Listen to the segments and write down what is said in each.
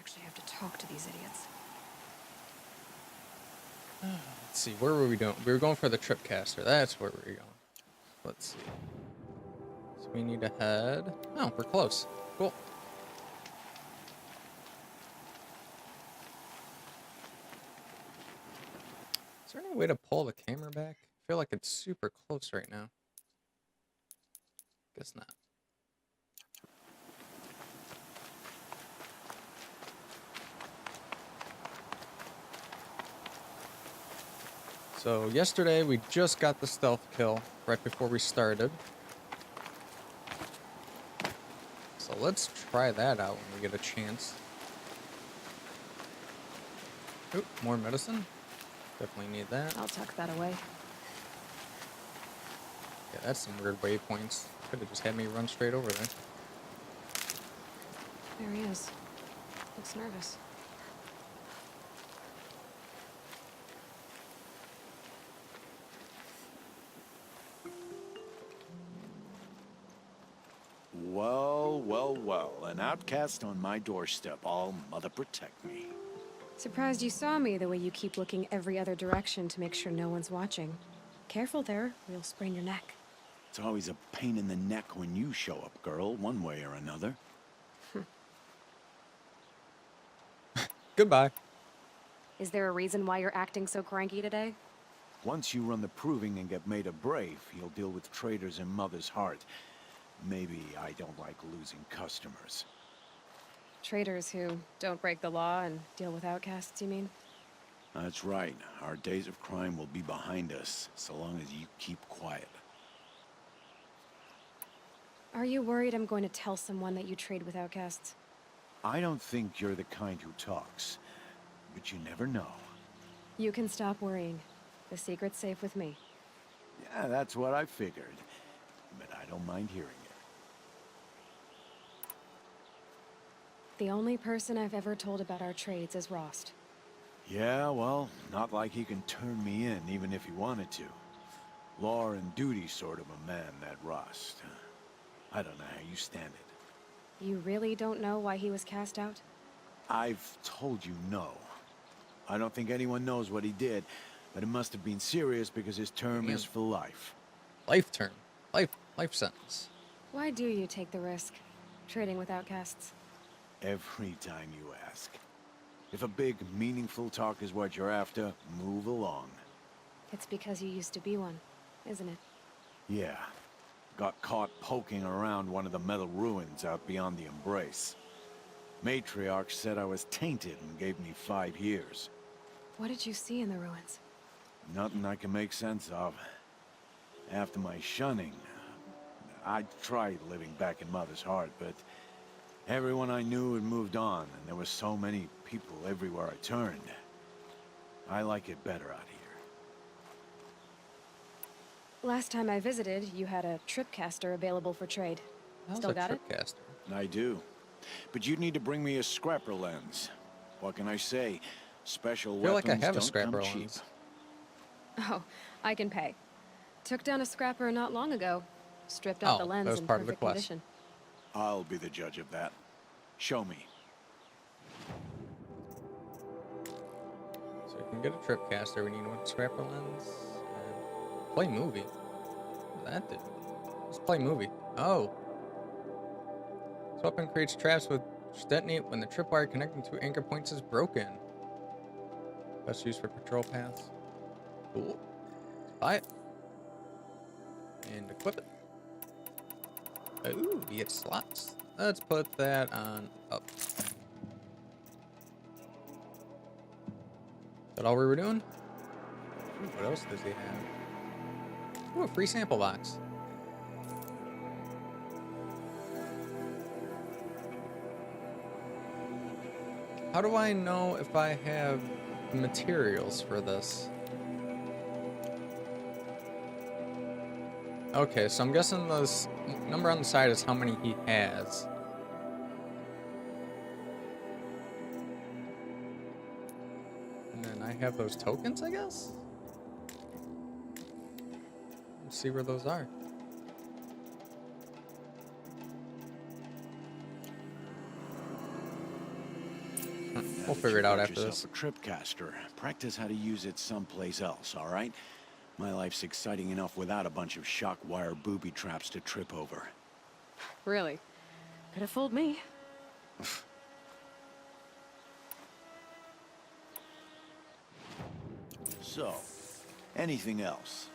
actually have to talk to these idiots. Let's see, where were we going? We were going for the tripcaster. That's where we were going. Let's see. So we need to head. Oh, we're close. Cool. Is there any way to pull the camera back? I feel like it's super close right now. Guess not. So yesterday we just got the stealth kill right before we started. So let's try that out when we get a chance. Oop, more medicine. Definitely need that. I'll tuck that away. Yeah, that's some weird waypoints. Could have just had me run straight over there. There he is. Looks nervous. Well, well, well. An outcast on my doorstep. All mother protect me. Surprised you saw me the way you keep looking every other direction to make sure no one's watching. Careful there, or you'll sprain your neck. It's always a pain in the neck when you show up, girl, one way or another. Goodbye. Is there a reason why you're acting so cranky today? Once you run the proving and get made a brave, you'll deal with traitors in Mother's Heart. Maybe I don't like losing customers. Traitors who don't break the law and deal with outcasts, you mean? That's right. Our days of crime will be behind us, so long as you keep quiet. Are you worried I'm going to tell someone that you trade with outcasts? I don't think you're the kind who talks, but you never know. You can stop worrying. The secret's safe with me. Yeah, that's what I figured, but I don't mind hearing it. The only person I've ever told about our trades is Rost. Yeah, well, not like he can turn me in, even if he wanted to. Law and duty sort of a man, that Rost. I don't know how you stand it. You really don't know why he was cast out? I've told you no. I don't think anyone knows what he did, but it must have been serious because his term is for life. Life term. Life sentence. Why do you take the risk, trading with outcasts? Every time you ask. If a big, meaningful talk is what you're after, move along. It's because you used to be one, isn't it? Yeah. Got caught poking around one of the metal ruins out beyond the Embrace. Matriarch said I was tainted and gave me 5 years. What did you see in the ruins? Nothing I can make sense of. After my shunning, I tried living back in Mother's Heart, but everyone I knew had moved on, and there were so many people everywhere I turned. I like it better out here. Last time I visited, you had a tripcaster available for trade. How's Still a got it? tripcaster? I do. But you'd need to bring me a scrapper lens. What can I say? Special I feel like I weapons have a don't scrapper come cheap. lens. Oh, I can pay. Took down a scrapper not long ago. Stripped out the Oh, that lens was in part of the perfect quest. condition. I'll be the judge of that. Show me. So you can get a tripcaster. We need one scrapper lens. And play movie. What does that do? Let's play movie. Oh. This weapon creates traps which detonate when the tripwire connecting to anchor points is broken. Best used for patrol paths. Cool. Let's buy it. And equip it. Ooh, we get slots. Let's put that on up. Is that all we were doing? Ooh, what else does he have? Ooh, a free sample box. How do I know if I have the materials for this? Okay, so I'm guessing the number on the side is how many he has. And then I have those tokens, I guess? Let's see where those are. We'll figure it out after yourself this. a tripcaster. Practice how to use it someplace else, all right? My life's exciting enough without a bunch of shock wire booby traps to trip over. Really? Could have fooled me. So, anything else?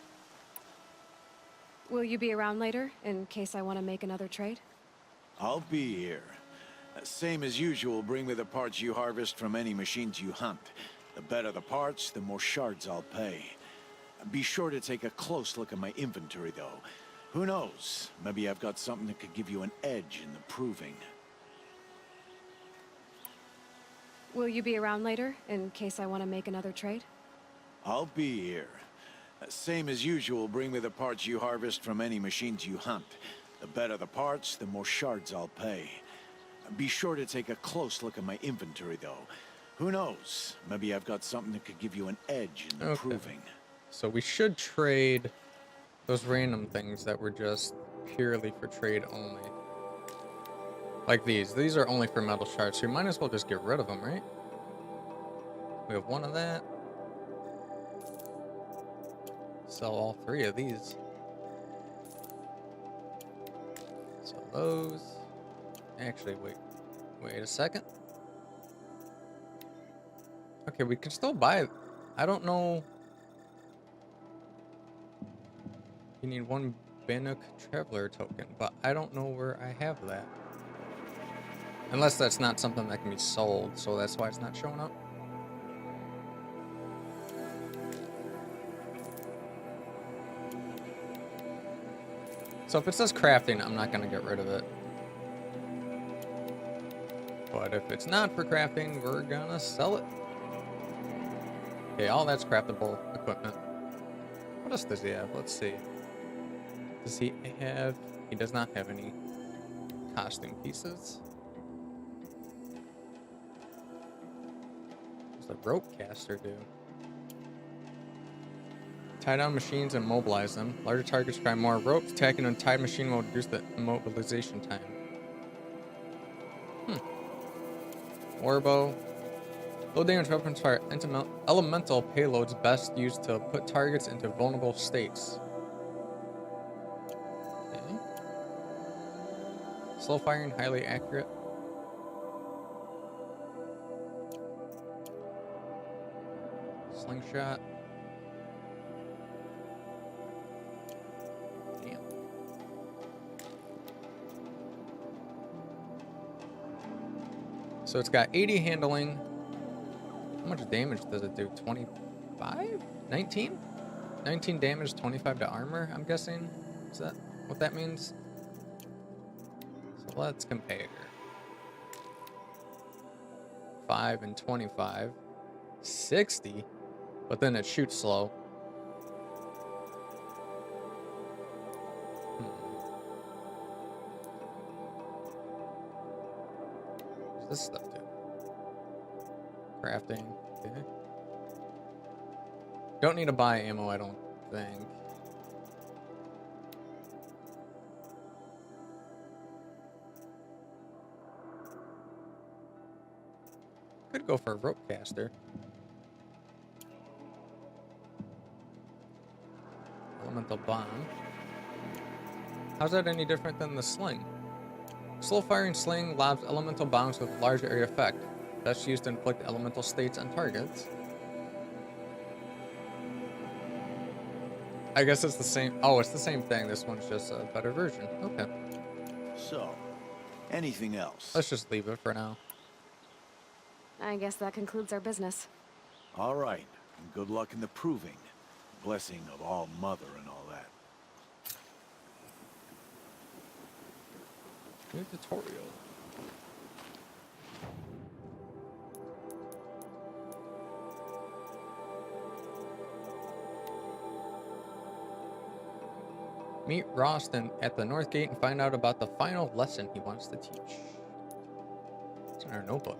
Will you be around later, in case I want to make another trade? I'll be here. Same as usual, bring me the parts you harvest from any machines you hunt. The better the parts, the more shards I'll pay. Be sure to take a close look at my inventory, though. Who knows? Maybe I've got something that could give you an edge in the proving. Will you be around later, in case I want to make another trade? I'll be here. Same as usual, bring me the parts you harvest from any machines you hunt. The better the parts, the more shards I'll pay. Be sure to take a close look at my inventory, though. Who knows? Maybe I've got something that could give you an edge in the proving. So we should trade those random things that were just purely for trade only. Like these. These are only for metal shards, so you might as well just get rid of them, right? We have one of that. Sell all three of these. Sell those. Actually, wait a second. Okay, we can still buy it. I don't know. You need one Bannock Traveler token, but I don't know where I have that. Unless that's not something that can be sold, so that's why it's not showing up. So if it says crafting, I'm not going to get rid of it. But if it's not for crafting, we're going to sell it. Okay, all that's craftable equipment. What else does he have? Let's see. Does he have... He does not have any costume pieces. What's the rope caster do? Tie down machines and mobilize them. Larger targets require more ropes. Attacking an untied machine will reduce the immobilization time. Warbow. Low damage weapons fire elemental payloads best used to put targets into vulnerable states. Okay. Slow firing, highly accurate. Slingshot. Damn. So it's got 80 handling. How much damage does it do? 25? 19? 19 damage, 25 to armor, I'm guessing. Is that what that means? So let's compare. 5 and 25. 60? But then it shoots slow. What's this stuff do? Crafting. Okay. Don't need to buy ammo, I don't think. Could go for a rope caster. Elemental bomb. How's that any different than the sling? Slow firing sling lobs elemental bombs with large area effect. Best used to inflict elemental states on targets. I guess it's the same. Oh, it's the same thing. This one's just a better version. Okay. So, anything else? Let's just leave it for now. I guess that concludes our business. All right, and good luck in the proving. Blessing of All Mother and all that. New tutorial. Meet Roston at the North Gate and find out about the final lesson he wants to teach. It's in our notebook.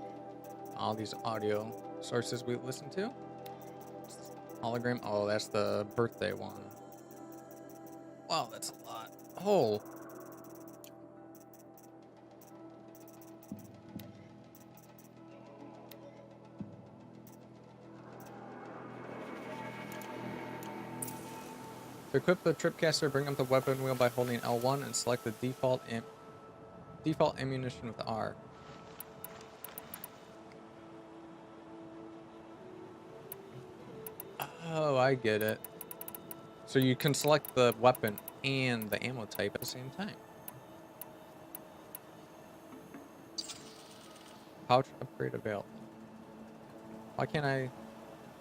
All these audio sources we listen to. Hologram. Oh, that's the birthday one. Wow, that's a lot. Oh. To equip the tripcaster, bring up the weapon wheel by holding L1 and select the default ammunition with R. Oh, I get it. So you can select the weapon and the ammo type at the same time. Pouch upgrade available. Why can't I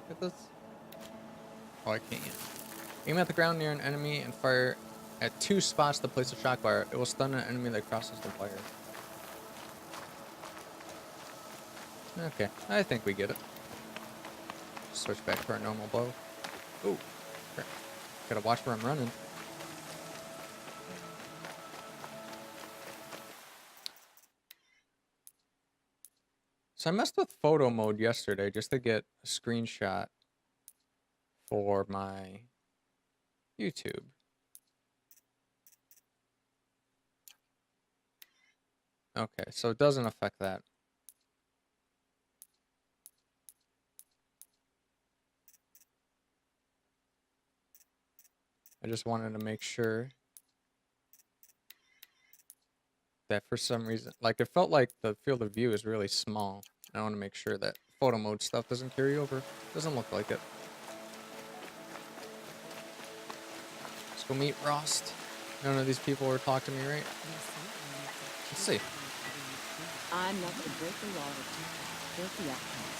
get this? Oh, I can't. Aim at the ground near an enemy and fire at 2 spots to place a shock wire. It will stun an enemy that crosses the wire. Okay, I think we get it. Switch back to our normal bow. Oh, crap. Gotta watch where I'm running. So I messed with photo mode yesterday just to get a screenshot for my YouTube. Okay, so it doesn't affect that. I just wanted to make sure that for some reason, like it felt like the field of view is really small. I want to make sure that photo mode stuff doesn't carry over. Doesn't look like it. Let's go meet Rost. None of these people will talk to me, right? Let's see. I'm not going to break the law to keep filthy outcomes.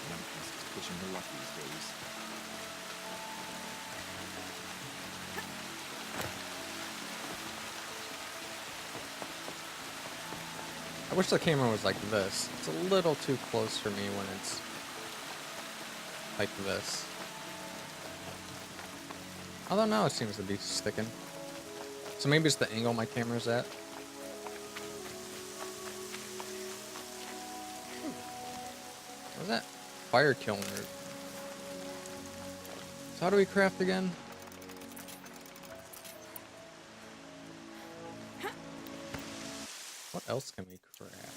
Lancaster's pushing her luck these days. I wish the camera was like this. It's a little too close for me when it's like this. Although now it seems to be sticking. So maybe it's the angle my camera's at. What's that? Fire kiln root. So how do we craft again? What else can we craft?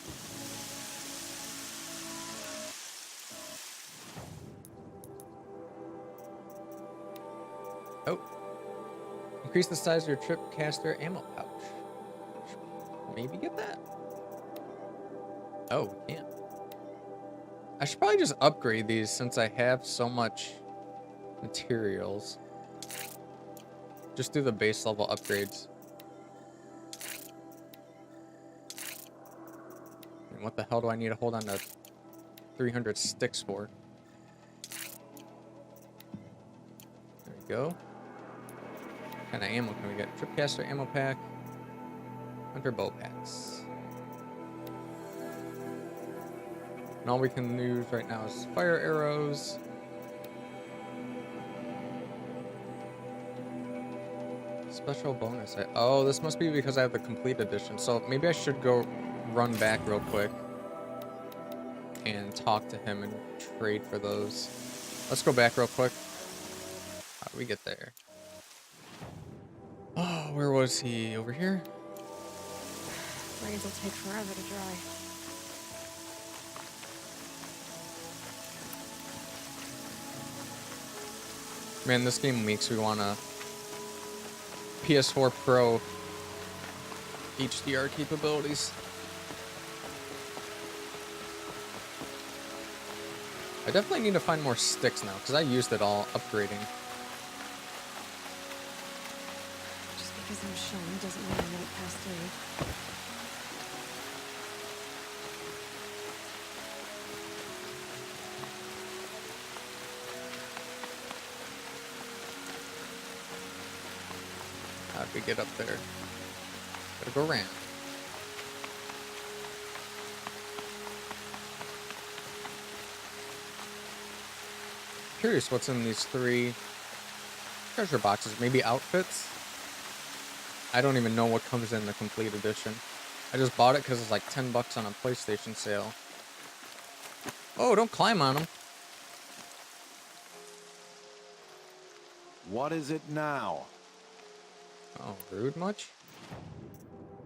Oh. Increase the size of your trip caster ammo pouch. Maybe get that? Oh, we can't. I should probably just upgrade these since I have so much materials. Just do the base level upgrades. And what the hell do I need to hold on to 300 sticks for? There we go. What kind of ammo can we get? Tripcaster ammo pack. Hunter bow packs. And all we can use right now is fire arrows. Special bonus. Oh, this must be because I have the complete edition. So maybe I should go run back real quick and talk to him and trade for those. Let's go back real quick. How do we get there? Oh, where was he? Over here? Rains will take forever to dry. Man, this game makes me want a PS4 Pro HDR capabilities. I definitely need to find more sticks now, because I used it all upgrading. Just because I'm shown doesn't mean I won't pass through. How'd we get up there? Gotta go around. Curious what's in these 3 treasure boxes. Maybe outfits? I don't even know what comes in the complete edition. I just bought it because it's like 10 bucks on a PlayStation sale. Oh, don't climb on them. What is it now? Oh, rude much?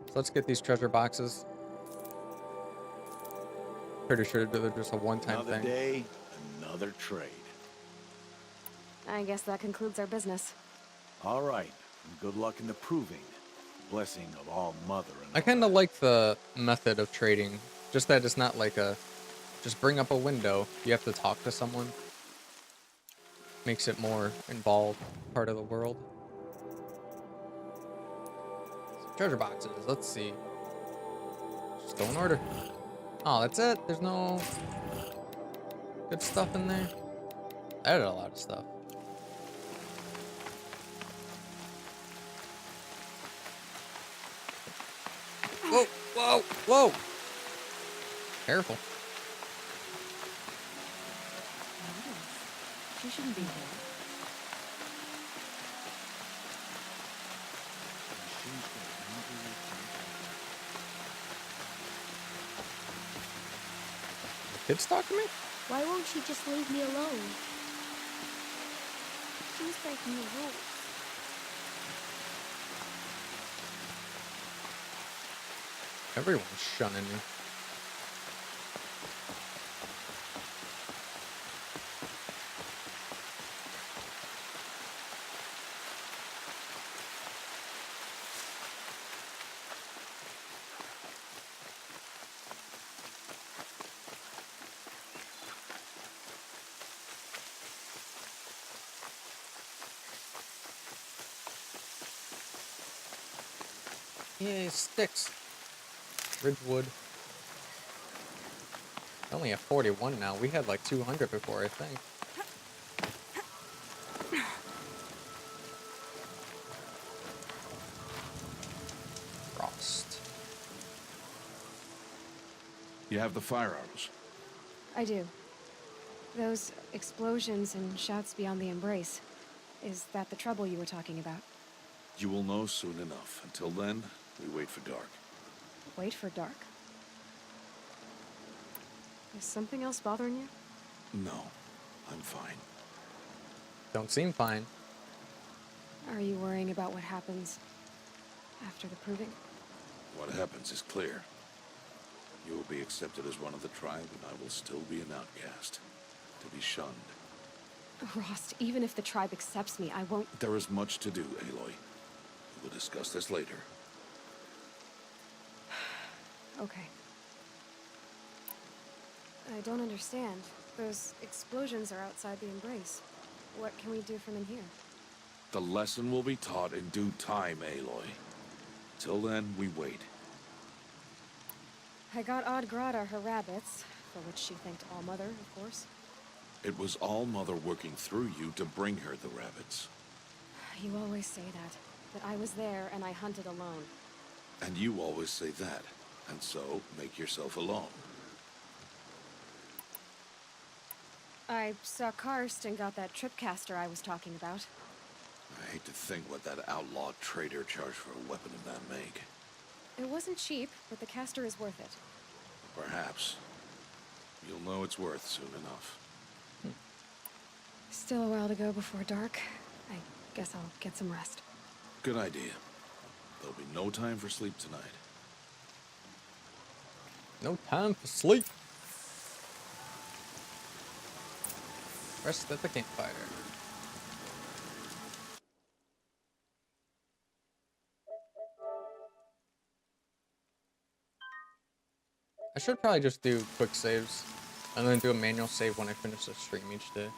So let's get these treasure boxes. Pretty sure they're just a one-time Another thing. day, another trade. I guess that concludes our business. All right. And good luck in the proving. Blessing of all mother and I all kind of that. like the method of trading, just that it's not like a just bring up a window. You have to talk to someone. Makes it more involved part of the world. Treasure boxes. Let's see. Just go in order. Oh, that's it. There's no good stuff in there. I added a lot of stuff. Whoa, whoa, whoa! Careful. She shouldn't be here. Kids talk to me? Why won't she just leave me alone? She's breaking the rules. Everyone's shunning me. Yay, sticks. Ridgewood. I only have 41 now. We had like 200 before, I think. Frost. You have the fire arrows. I do. Those explosions and shouts beyond the embrace. Is that the trouble you were talking about? You will know soon enough. Until then, we wait for dark. Wait for dark? Is something else bothering you? No, I'm fine. Don't seem fine. Are you worrying about what happens after the proving? What happens is clear. You will be accepted as one of the tribe, and I will still be an outcast. To be shunned. Rost, even if the tribe accepts me, I won't... There is much to do, Aloy. We will discuss this later. Okay. I don't understand. Those explosions are outside the embrace. What can we do from in here? The lesson will be taught in due time, Aloy. Till then, we wait. I got Odd Grata her rabbits, for which she thanked All Mother, of course. It was All Mother working through you to bring her the rabbits. You always say that I was there and I hunted alone. And you always say that. And so, make yourself alone. I saw Karst and got that tripcaster I was talking about. I hate to think what that outlaw trader charged for a weapon of that make. It wasn't cheap, but the caster is worth it. Perhaps. You'll know it's worth soon enough. Still a while to go before dark. I guess I'll get some rest. Good idea. There'll be no time for sleep tonight. No time for sleep. Rest at the campfire. I should probably just do quick saves and then do a manual save when I finish the stream each day.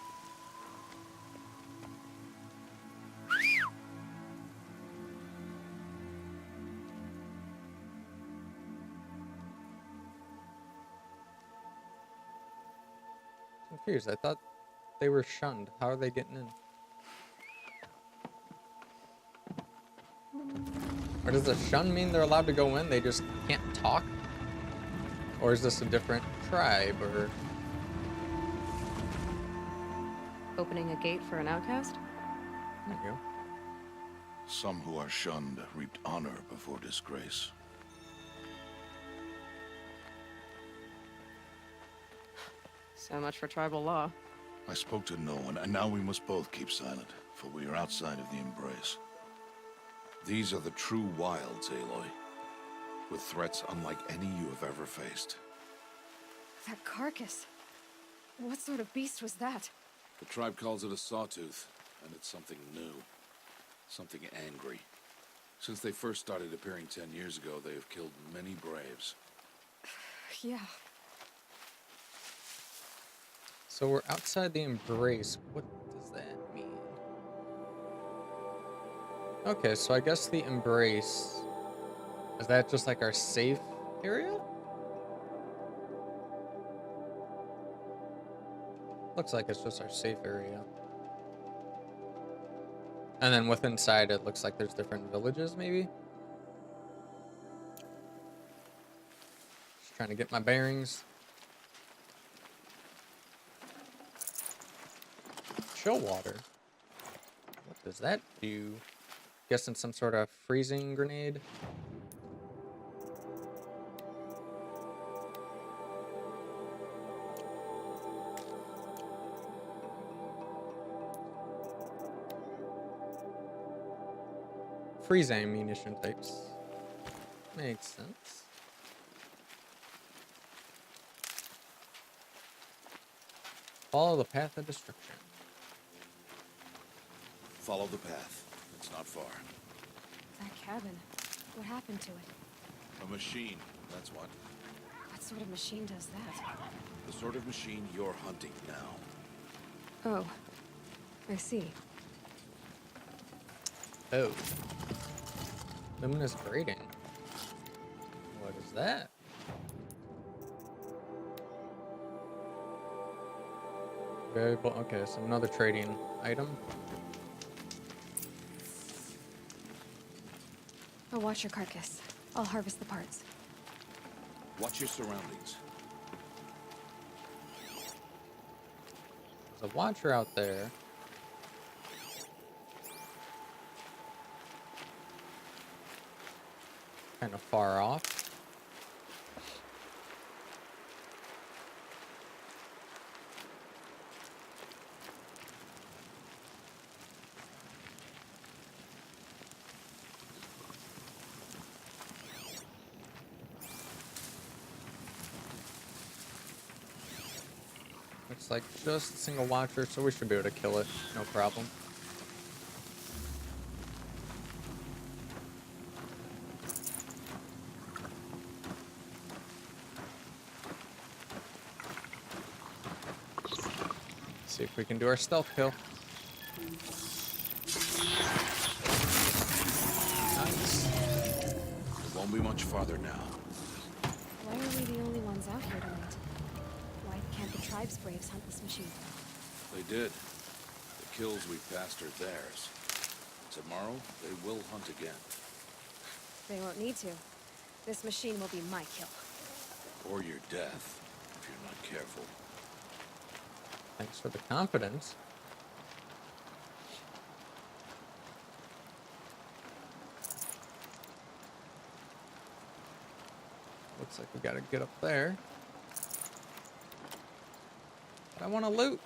I'm confused. I thought they were shunned. How are they getting in? Or does the shun mean they're allowed to go in? They just can't talk? Or is this a different tribe, or... Opening a gate for an outcast? There you go. Some who are shunned reaped honor before disgrace. So much for tribal law. I spoke to no one, and now we must both keep silent, for we are outside of the embrace. These are the true wilds, Aloy, with threats unlike any you have ever faced. That carcass. What sort of beast was that? The tribe calls it a sawtooth, and it's something new. Something angry. Since they first started appearing 10 years ago, they have killed many braves. Yeah. So we're outside the embrace. What does that mean? Okay, so I guess the embrace... Is that just like our safe area? Looks like it's just our safe area. And then with inside it looks like there's different villages, maybe? Just trying to get my bearings. Chill water. What does that do? Guessing some sort of freezing grenade. Freeze ammunition types. Makes sense. Follow the path of destruction. Follow the path. It's not far. That cabin. What happened to it? A machine, that's what. What sort of machine does that? The sort of machine you're hunting now. Oh. I see. Oh. Luminous grating. What is that? Variable. Okay, so another trading item. I'll watch your carcass. I'll harvest the parts. Watch your surroundings. There's a watcher out there. Kind of far off. Looks like just a single watcher, so we should be able to kill it, no problem. See if we can do our stealth kill. Nice. It won't be much farther now. Why are we the only ones out here tonight? Why can't the tribe's braves hunt this machine? They did. The kills we passed are theirs. Tomorrow, they will hunt again. They won't need to. This machine will be my kill. Or your death, if you're not careful. Thanks for the confidence. Looks like we gotta get up there. But I want to loot.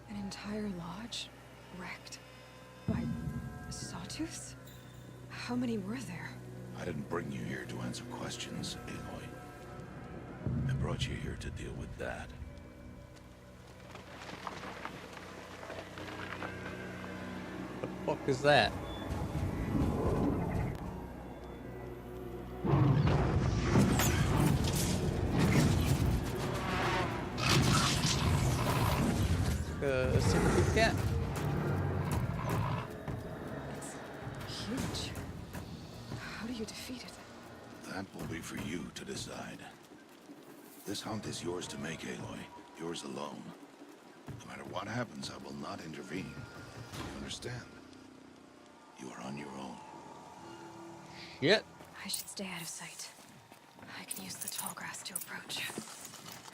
An entire lodge wrecked by sawtooths? How many were there? I didn't bring you here to answer questions, Aloy. I brought you here to deal with that. The fuck is that? A saber-tooth cat. It's huge. How do you defeat it? That will be for you to decide. This hunt is yours to make, Aloy. Yours alone. No matter what happens, I will not intervene. You understand? You are on your own. Shit. I should stay out of sight. I can use the tall grass to approach.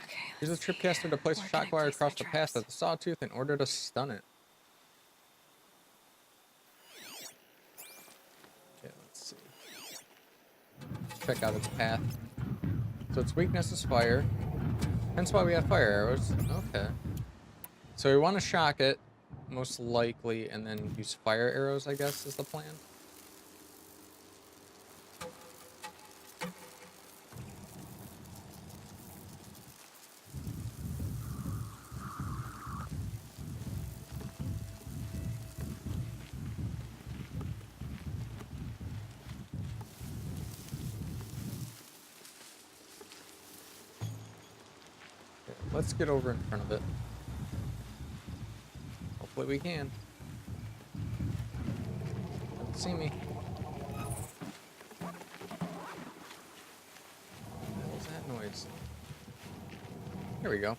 Okay. Use a let's see. tripcaster to place a Where shock can I wire place across my the path traps? of the sawtooth in order to stun it. Okay, let's see. Check out its path. So its weakness is fire. Hence why we have fire arrows. Okay. So we want to shock it, most likely, and then use fire arrows, I guess, is the plan. Okay, let's get over in front of it. Hopefully we can. Don't see me. What was that noise? There we go.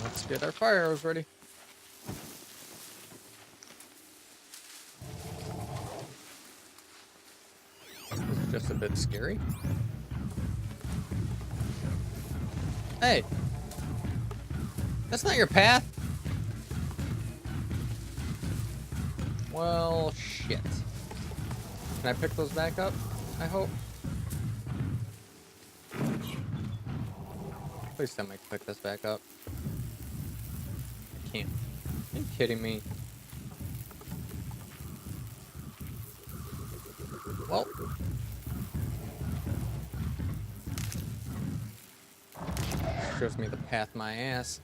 Let's get our fire arrows ready. This is just a bit scary. Hey! That's not your path! Well, shit. Can I pick those back up? I hope. Please tell me I can pick this back up. I can't. Are you kidding me? Well. Shows me the path my ass.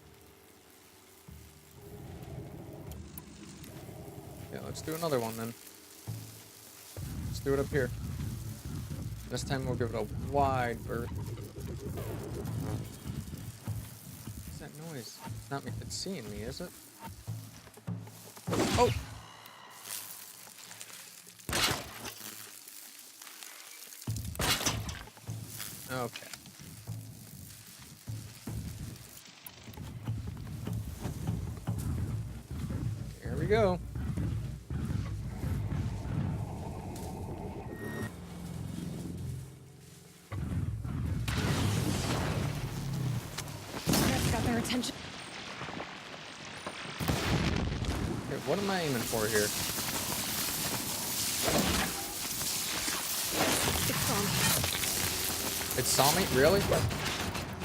Yeah, let's do another one then. Let's do it up here. This time we'll give it a wide berth. What's that noise? It's not me. It's seeing me, is it? Oh! Okay. Here we go. That's got their attention. Okay, what am I aiming for here? It's on. It saw me? Really?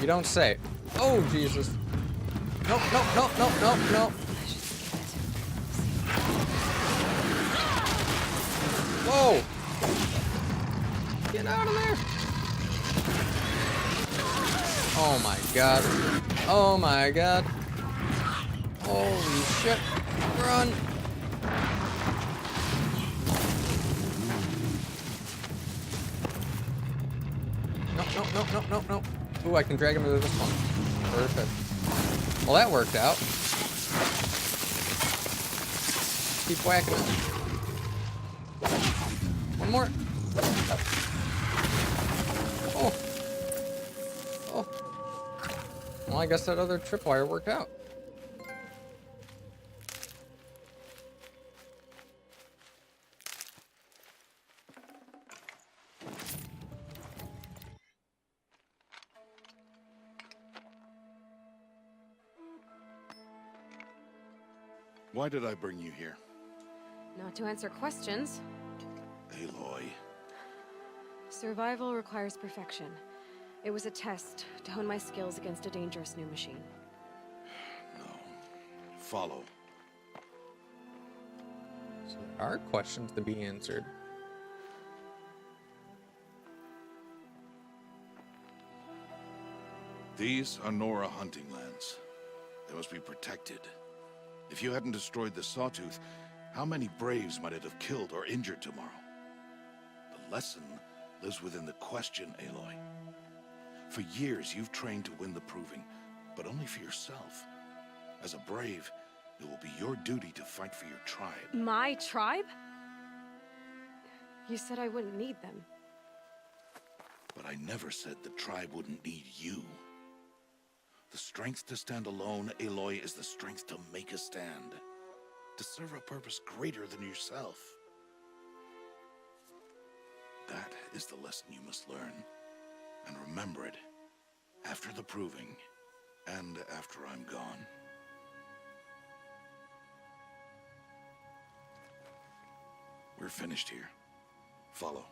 You don't say. Oh, Jesus. Nope, nope, nope, nope, nope, nope. Whoa! Get out of there! Oh my god. Oh my god. Holy shit. Run! Nope, nope, nope, nope, nope, nope. Ooh, I can drag him to this one. Perfect. Well, that worked out. Keep whacking it. One more. Oh. Oh. Well, I guess that other tripwire worked out. Why did I bring you here? Not to answer questions. Aloy. Survival requires perfection. It was a test to hone my skills against a dangerous new machine. No. Follow. So there are questions to be answered. These are Nora hunting lands. They must be protected. If you hadn't destroyed the Sawtooth, how many Braves might it have killed or injured tomorrow? The lesson lives within the question, Aloy. For years, you've trained to win the Proving, but only for yourself. As a Brave, it will be your duty to fight for your tribe. My tribe? You said I wouldn't need them. But I never said the tribe wouldn't need you. The strength to stand alone, Aloy, is the strength to make a stand. To serve a purpose greater than yourself. That is the lesson you must learn. And remember it. After the Proving. And after I'm gone. We're finished here. Follow.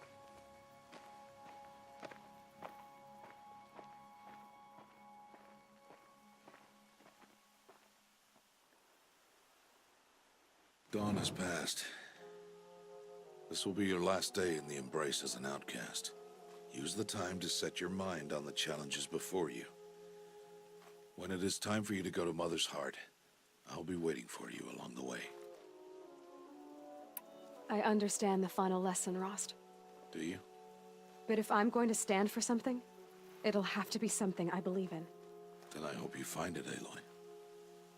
Dawn has passed. This will be your last day in the Embrace as an outcast. Use the time to set your mind on the challenges before you. When it is time for you to go to Mother's Heart, I'll be waiting for you along the way. I understand the final lesson, Rost. Do you? But if I'm going to stand for something, it'll have to be something I believe in. Then I hope you find it, Aloy.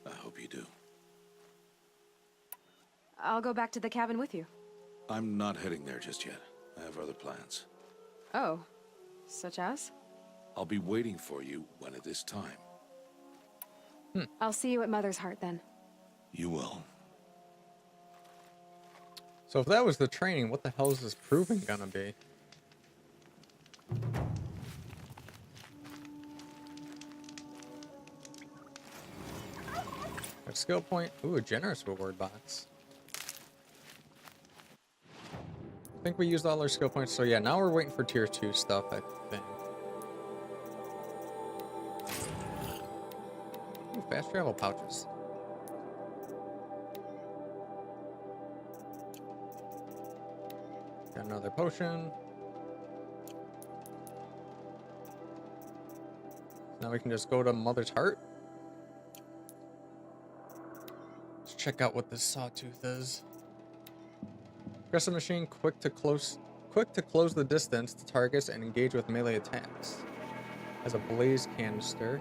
I hope you do. I'll go back to the cabin with you. I'm not heading there just yet. I have other plans. Oh, such as? I'll be waiting for you when it is time. I'll see you at Mother's Heart then. You will. So if that was the training, what the hell is this proving gonna be? A skill point. Ooh, a generous reward box. I think we used all our skill points, so yeah, now we're waiting for tier 2 stuff, I think. Ooh, fast travel pouches. Got another potion. Now we can just go to Mother's Heart. Let's check out what this sawtooth is. Aggressive machine, quick to close the distance to targets and engage with melee attacks. Has a blaze canister.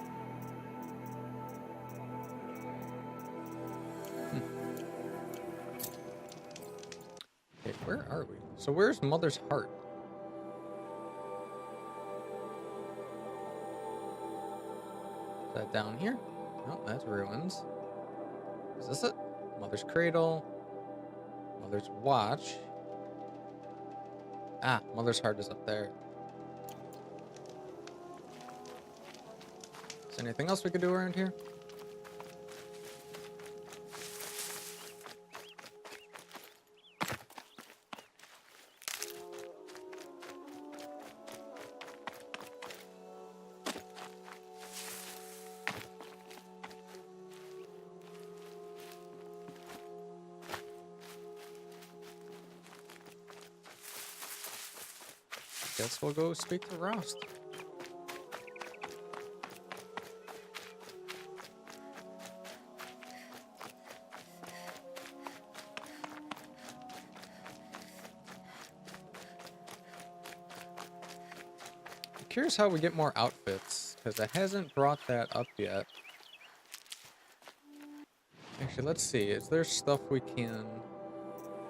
Okay, where are we? So where's Mother's Heart? Is that down here? No, that's ruins. Is this it? Mother's Cradle. Mother's Watch. Ah, Mother's Heart is up there. Is there anything else we could do around here? Guess we'll go speak to Rost. I'm curious how we get more outfits, because it hasn't brought that up yet. Actually, let's see. Is there stuff we can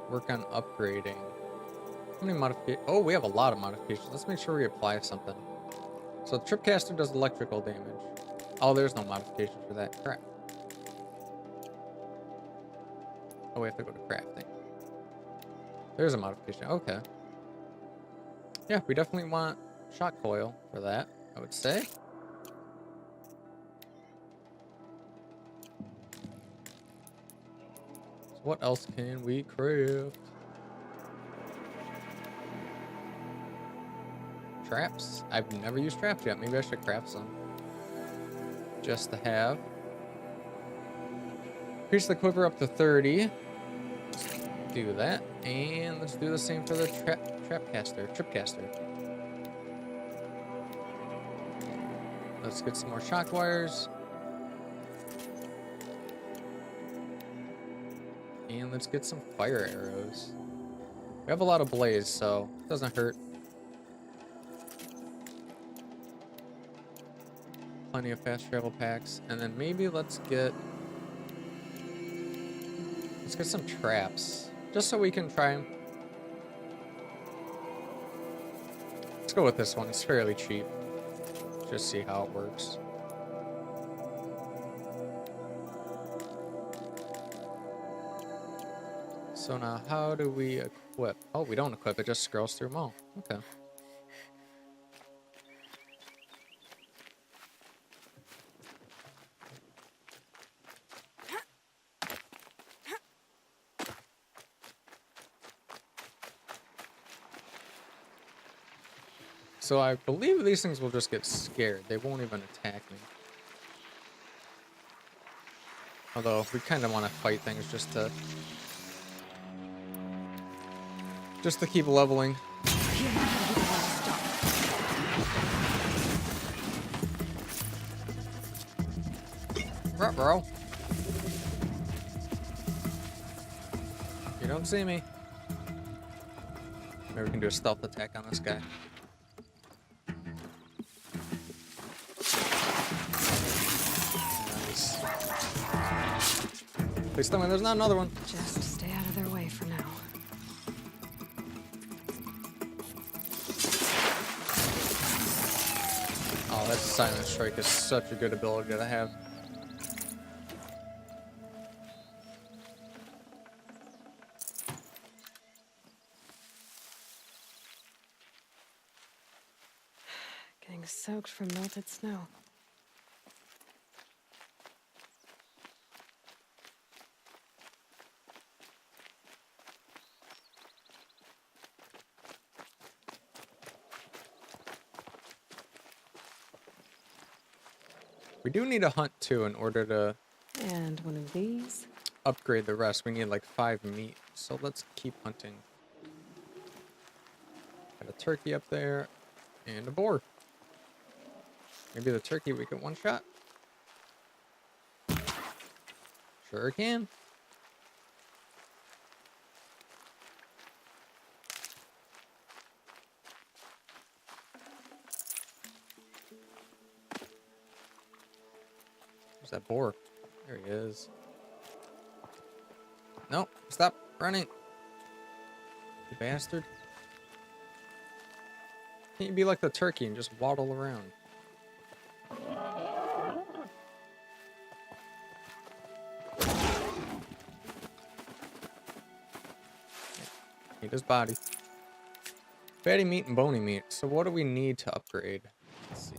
work on upgrading? How many modifications? Oh, we have a lot of modifications. Let's make sure we apply something. So the Tripcaster does electrical damage. Oh, there's no modification for that. Crap. Oh, we have to go to crafting. There's a modification. Okay. Yeah, we definitely want shot coil for that, I would say. So what else can we craft? Traps? I've never used traps yet. Maybe I should craft some. Just to have. Increase the quiver up to 30. Do that. And let's do the same for the tripcaster. Let's get some more shock wires. And let's get some fire arrows. We have a lot of blaze, so it doesn't hurt. Plenty of fast travel packs, and then maybe let's get some traps, just so we can try them. Let's go with this one. It's fairly cheap. Just see how it works. So now, how do we equip? Oh, we don't equip. It just scrolls through them all. Okay. So I believe these things will just get scared. They won't even attack me. Although, we kind of want to fight things just to keep leveling. Ruh-roh. You don't see me. Maybe we can do a stealth attack on this guy. Nice. Please tell me there's not another one. Just stay out of their way for now. Oh, that silent strike is such a good ability to have. Getting soaked from melted snow. We do need a hunt too in order to And one of these. upgrade the rest. We need like 5 meat, so let's keep hunting. Got a turkey up there and a boar. Maybe the turkey we can one shot. Sure can. Where's that boar? There he is. Nope, stop running. You bastard. Can't you be like the turkey and just waddle around? Eat his body. Fatty meat and bony meat. So what do we need to upgrade? Let's see.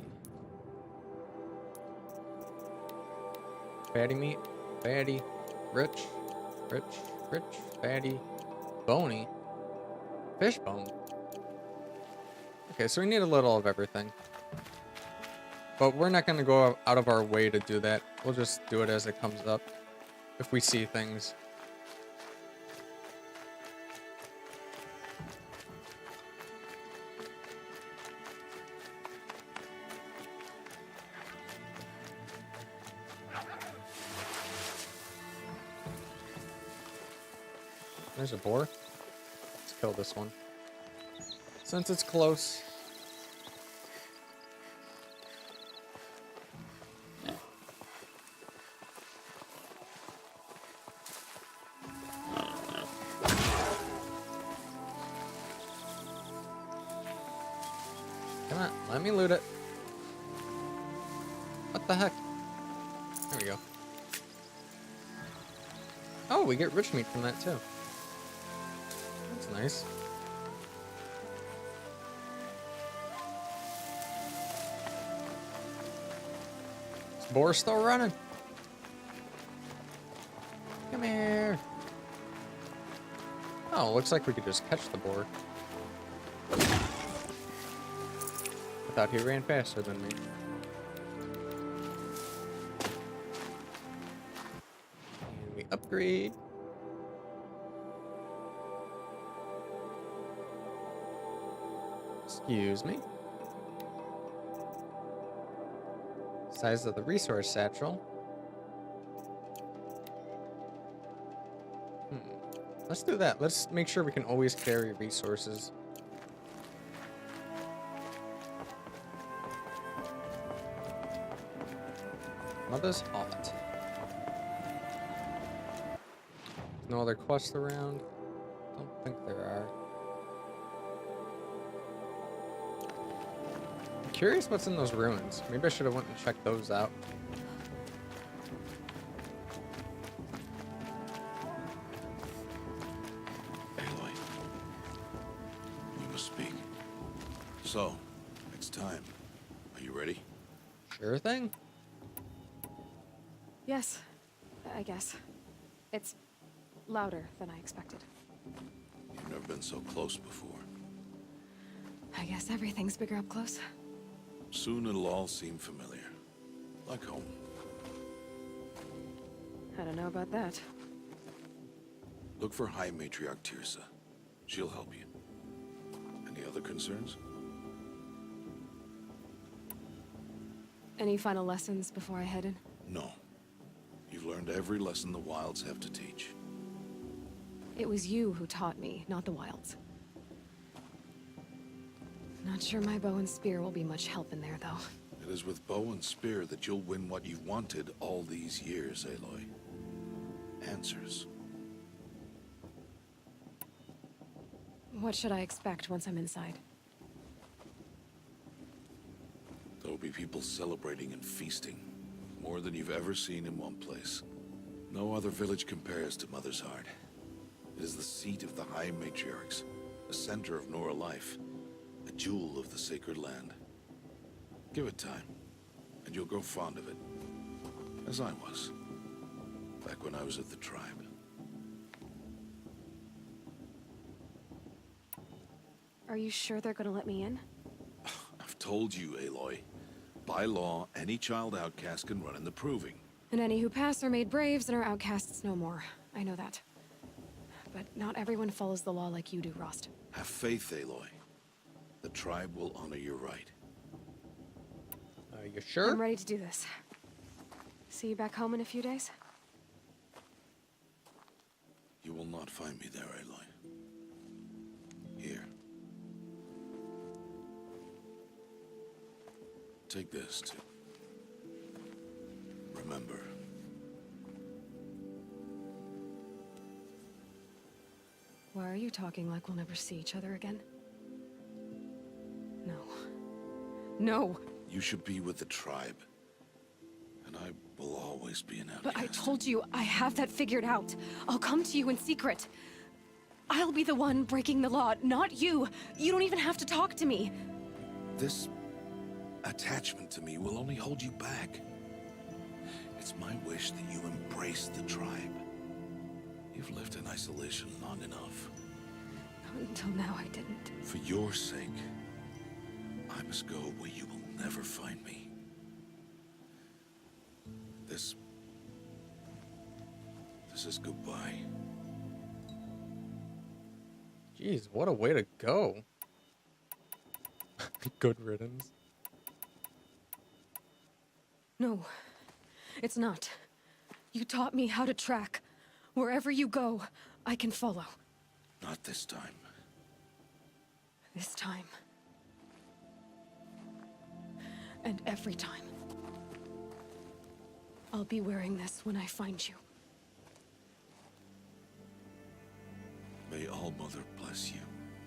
Fatty meat, fatty, rich, fatty, bony, fish bone. Okay, so we need a little of everything. But we're not going to go out of our way to do that. We'll just do it as it comes up. If we see things. There's a boar. Let's kill this one. Since it's close. Come on, let me loot it. What the heck? There we go. Oh, we get rich meat from that too. That's nice. This boar's still running. Come here. Oh, looks like we could just catch the boar. I thought he ran faster than me. And we upgrade. Excuse me. Size of the resource satchel. Let's do that. Let's make sure we can always carry resources. Mother's hot. No other quests around? Don't think there are. I'm curious what's in those ruins. Maybe I should have went and checked those out. Aloy, we must speak. So, it's time. Are you ready? Sure thing. Yes, I guess. It's louder than I expected. You've never been so close before. I guess everything's bigger up close. Soon it'll all seem familiar. Like home. I don't know about that. Look for High Matriarch Tirsa. She'll help you. Any other concerns? Any final lessons before I head in? No. You've learned every lesson the Wilds have to teach. It was you who taught me, not the Wilds. Not sure my bow and spear will be much help in there, though. It is with bow and spear that you'll win what you've wanted all these years, Aloy. Answers. What should I expect once I'm inside? There'll be people celebrating and feasting. More than you've ever seen in one place. No other village compares to Mother's Heart. It is the seat of the High Matriarchs, the center of Nora life, a jewel of the sacred land. Give it time, and you'll grow fond of it. As I was, back when I was at the tribe. Are you sure they're gonna let me in? I've told you, Aloy. By law, any child outcast can run in the proving. And any who pass are made braves and are outcasts no more. I know that. But not everyone follows the law like you do, Rost. Have faith, Aloy. The tribe will honor your right. Are you sure? I'm ready to do this. See you back home in a few days? You will not find me there, Aloy. Here. Take this, too. Remember. Why are you talking like we'll never see each other again? No. No! You should be with the tribe. And I will always be an outcast. But I told you, I have that figured out. I'll come to you in secret. I'll be the one breaking the law, not you. You don't even have to talk to me. This attachment to me will only hold you back. It's my wish that you embrace the tribe. You've lived in isolation long enough. Not until now, I didn't. For your sake, I must go where you will never find me. This is goodbye. Jeez, what a way to go. Good riddance. No, it's not. You taught me how to track. Wherever you go, I can follow. Not this time. This time. And every time. I'll be wearing this when I find you. May All Mother bless you,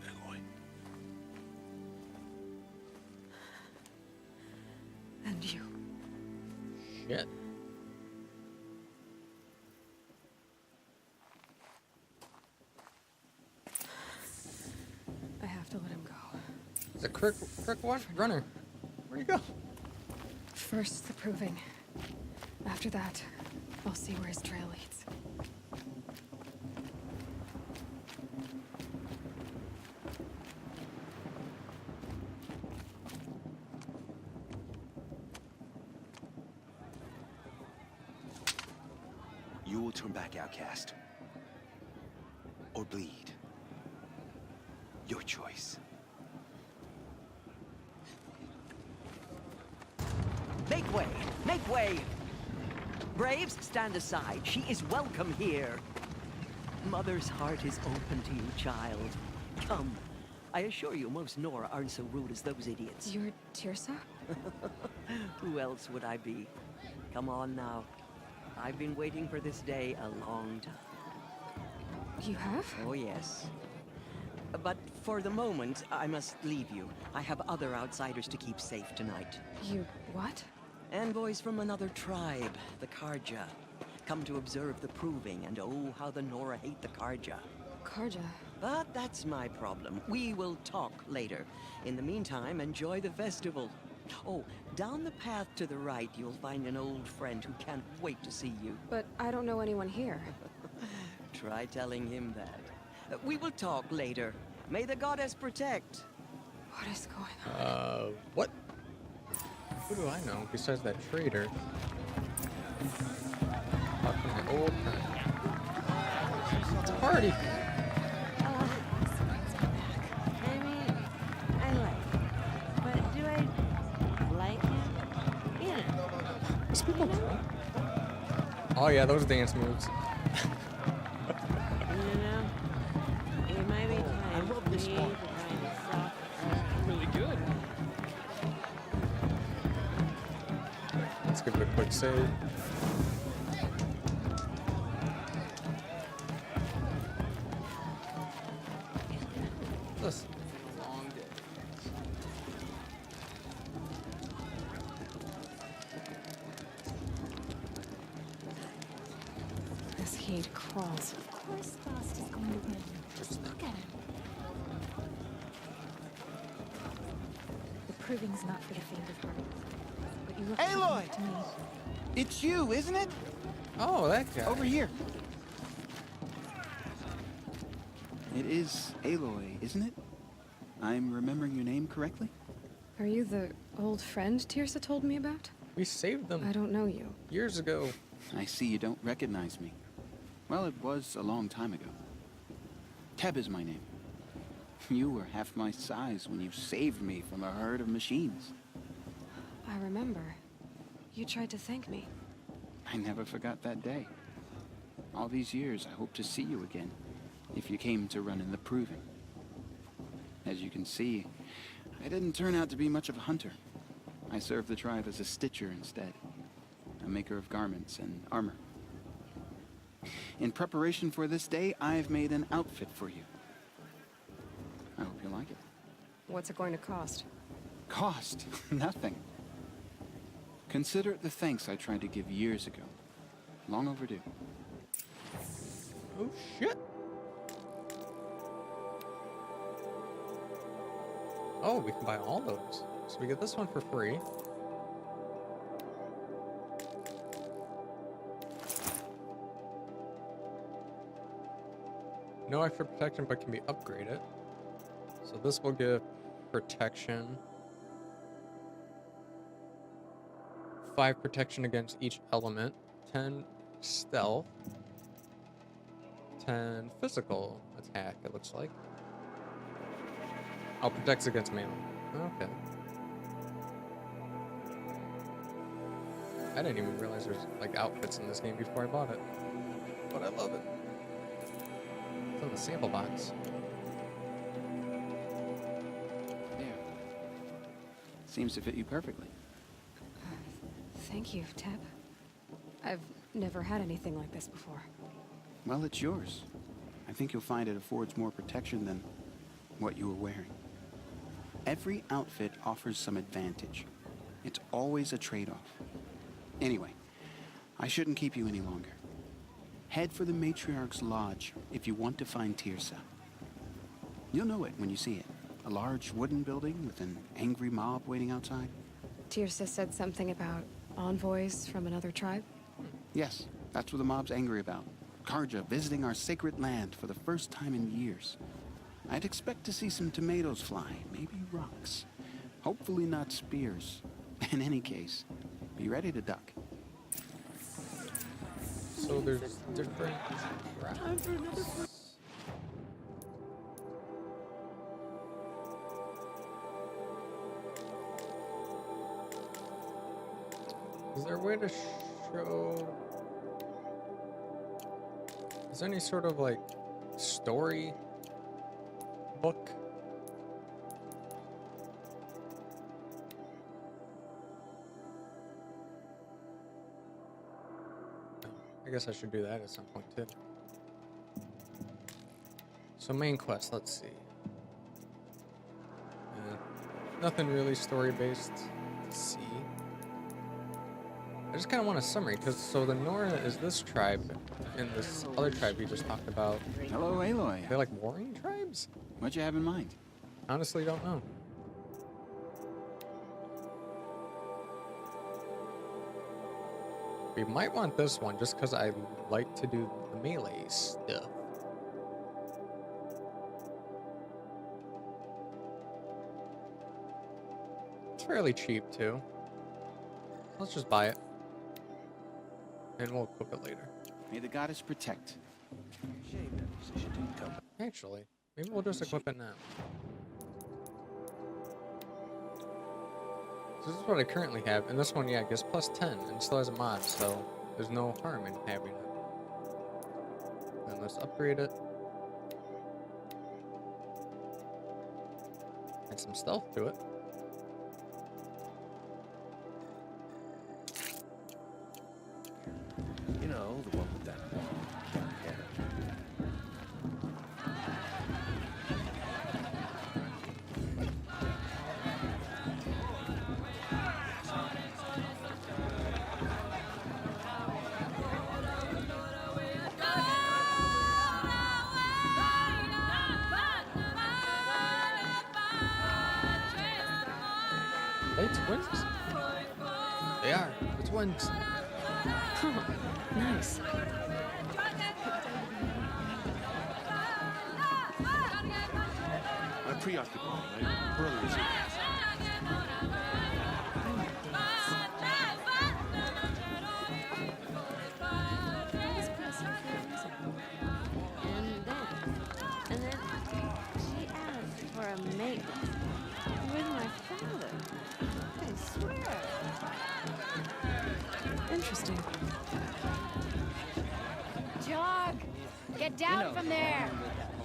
Aloy. And you. Shit. I have to let him go. It's a crick what? Runner. Where'd you go? First, the proving. After that, I'll see where his trail leads. You will turn back, outcast. Or bleed. Your choice. Make way! Make way! Braves, stand aside. She is welcome here. Mother's heart is open to you, child. Come. I assure you, most Nora aren't so rude as those idiots. You're Tirsa? Who else would I be? Come on now. I've been waiting for this day a long time. You have? Oh, yes. But for the moment, I must leave you. I have other outsiders to keep safe tonight. You what? Envoys from another tribe, the Karja. Come to observe the proving, and oh, how the Nora hate the Karja. Karja. But that's my problem. We will talk later. In the meantime, enjoy the festival. Oh, down the path to the right, you'll find an old friend who can't wait to see you. But I don't know anyone here. Try telling him that. We will talk later. May the goddess protect. What is going on? What? Who do I know besides that traitor? Talking to my old friend. It's a party. I mean, I like him. But do I like him? Yeah. These people drunk? Oh yeah, those dance moves. You know, it might be time for me to find a soft Really good. Let's give it a quick save. Listen. Long day. This heat crawls. Of course Fast is going to win. Just look at him. The proving's not for the faint of heart. But you look Aloy! to me. It's you, isn't it? Oh, that guy. Over here. It is Aloy, isn't it? I'm remembering your name correctly? Are you the old friend Tirsa told me about? We saved them I don't know you. years ago. I see you don't recognize me. Well, it was a long time ago. Teb is my name. You were half my size when you saved me from a herd of machines. I remember. You tried to thank me. I never forgot that day. All these years, I hope to see you again, if you came to run in the proving. As you can see, I didn't turn out to be much of a hunter. I served the tribe as a stitcher instead, a maker of garments and armor. In preparation for this day, I've made an outfit for you. I hope you like it. What's it going to cost? Cost? Nothing. Consider it the thanks I tried to give years ago. Long overdue. Oh shit. Oh, we can buy all those. So we get this one for free. No extra protection, but can be upgraded. So this will give protection. 5 protection against each element. 10 stealth. 10 physical attack, it looks like. Oh, protects against melee. Okay. I didn't even realize there's like outfits in this game before I bought it. But I love it. It's in the sample box. There. Seems to fit you perfectly. Thank you, Teb. I've never had anything like this before. Well, it's yours. I think you'll find it affords more protection than what you were wearing. Every outfit offers some advantage. It's always a trade-off. Anyway, I shouldn't keep you any longer. Head for the Matriarch's Lodge if you want to find Tirsa. You'll know it when you see it. A large wooden building with an angry mob waiting outside. Tirsa said something about envoys from another tribe? Yes, that's what the mob's angry about. Karja visiting our sacred land for the first time in years. I'd expect to see some tomatoes fly, maybe rocks. Hopefully not spears. In any case, be ready to duck. So there's different routes. Is there a way to show... Is there any sort of like story book? I guess I should do that at some point too. So main quest, let's see. Nothing really story based to see. I just kind of want a summary, because so the Nora is this tribe, and this other tribe we just talked about. Hello, Aloy. They're like warring tribes? What'd you have in mind? Honestly, don't know. We might want this one just because I like to do the melee stuff. It's fairly cheap too. Let's just buy it. And we'll equip it later. May the goddess protect. Shame that musician didn't come. Actually, maybe we'll just equip it now. So this is what I currently have, and this one, yeah, gets plus 10, and it still has a mod, so there's no harm in having it. Then let's upgrade it. Add some stealth to it. You know, the one with that dark hair. They twins? They are. The twins. Huh. Nice. I'm preoccupied. My brother is And then she asked for a mate with my father. I swear. Interesting. Jog! Get down from there!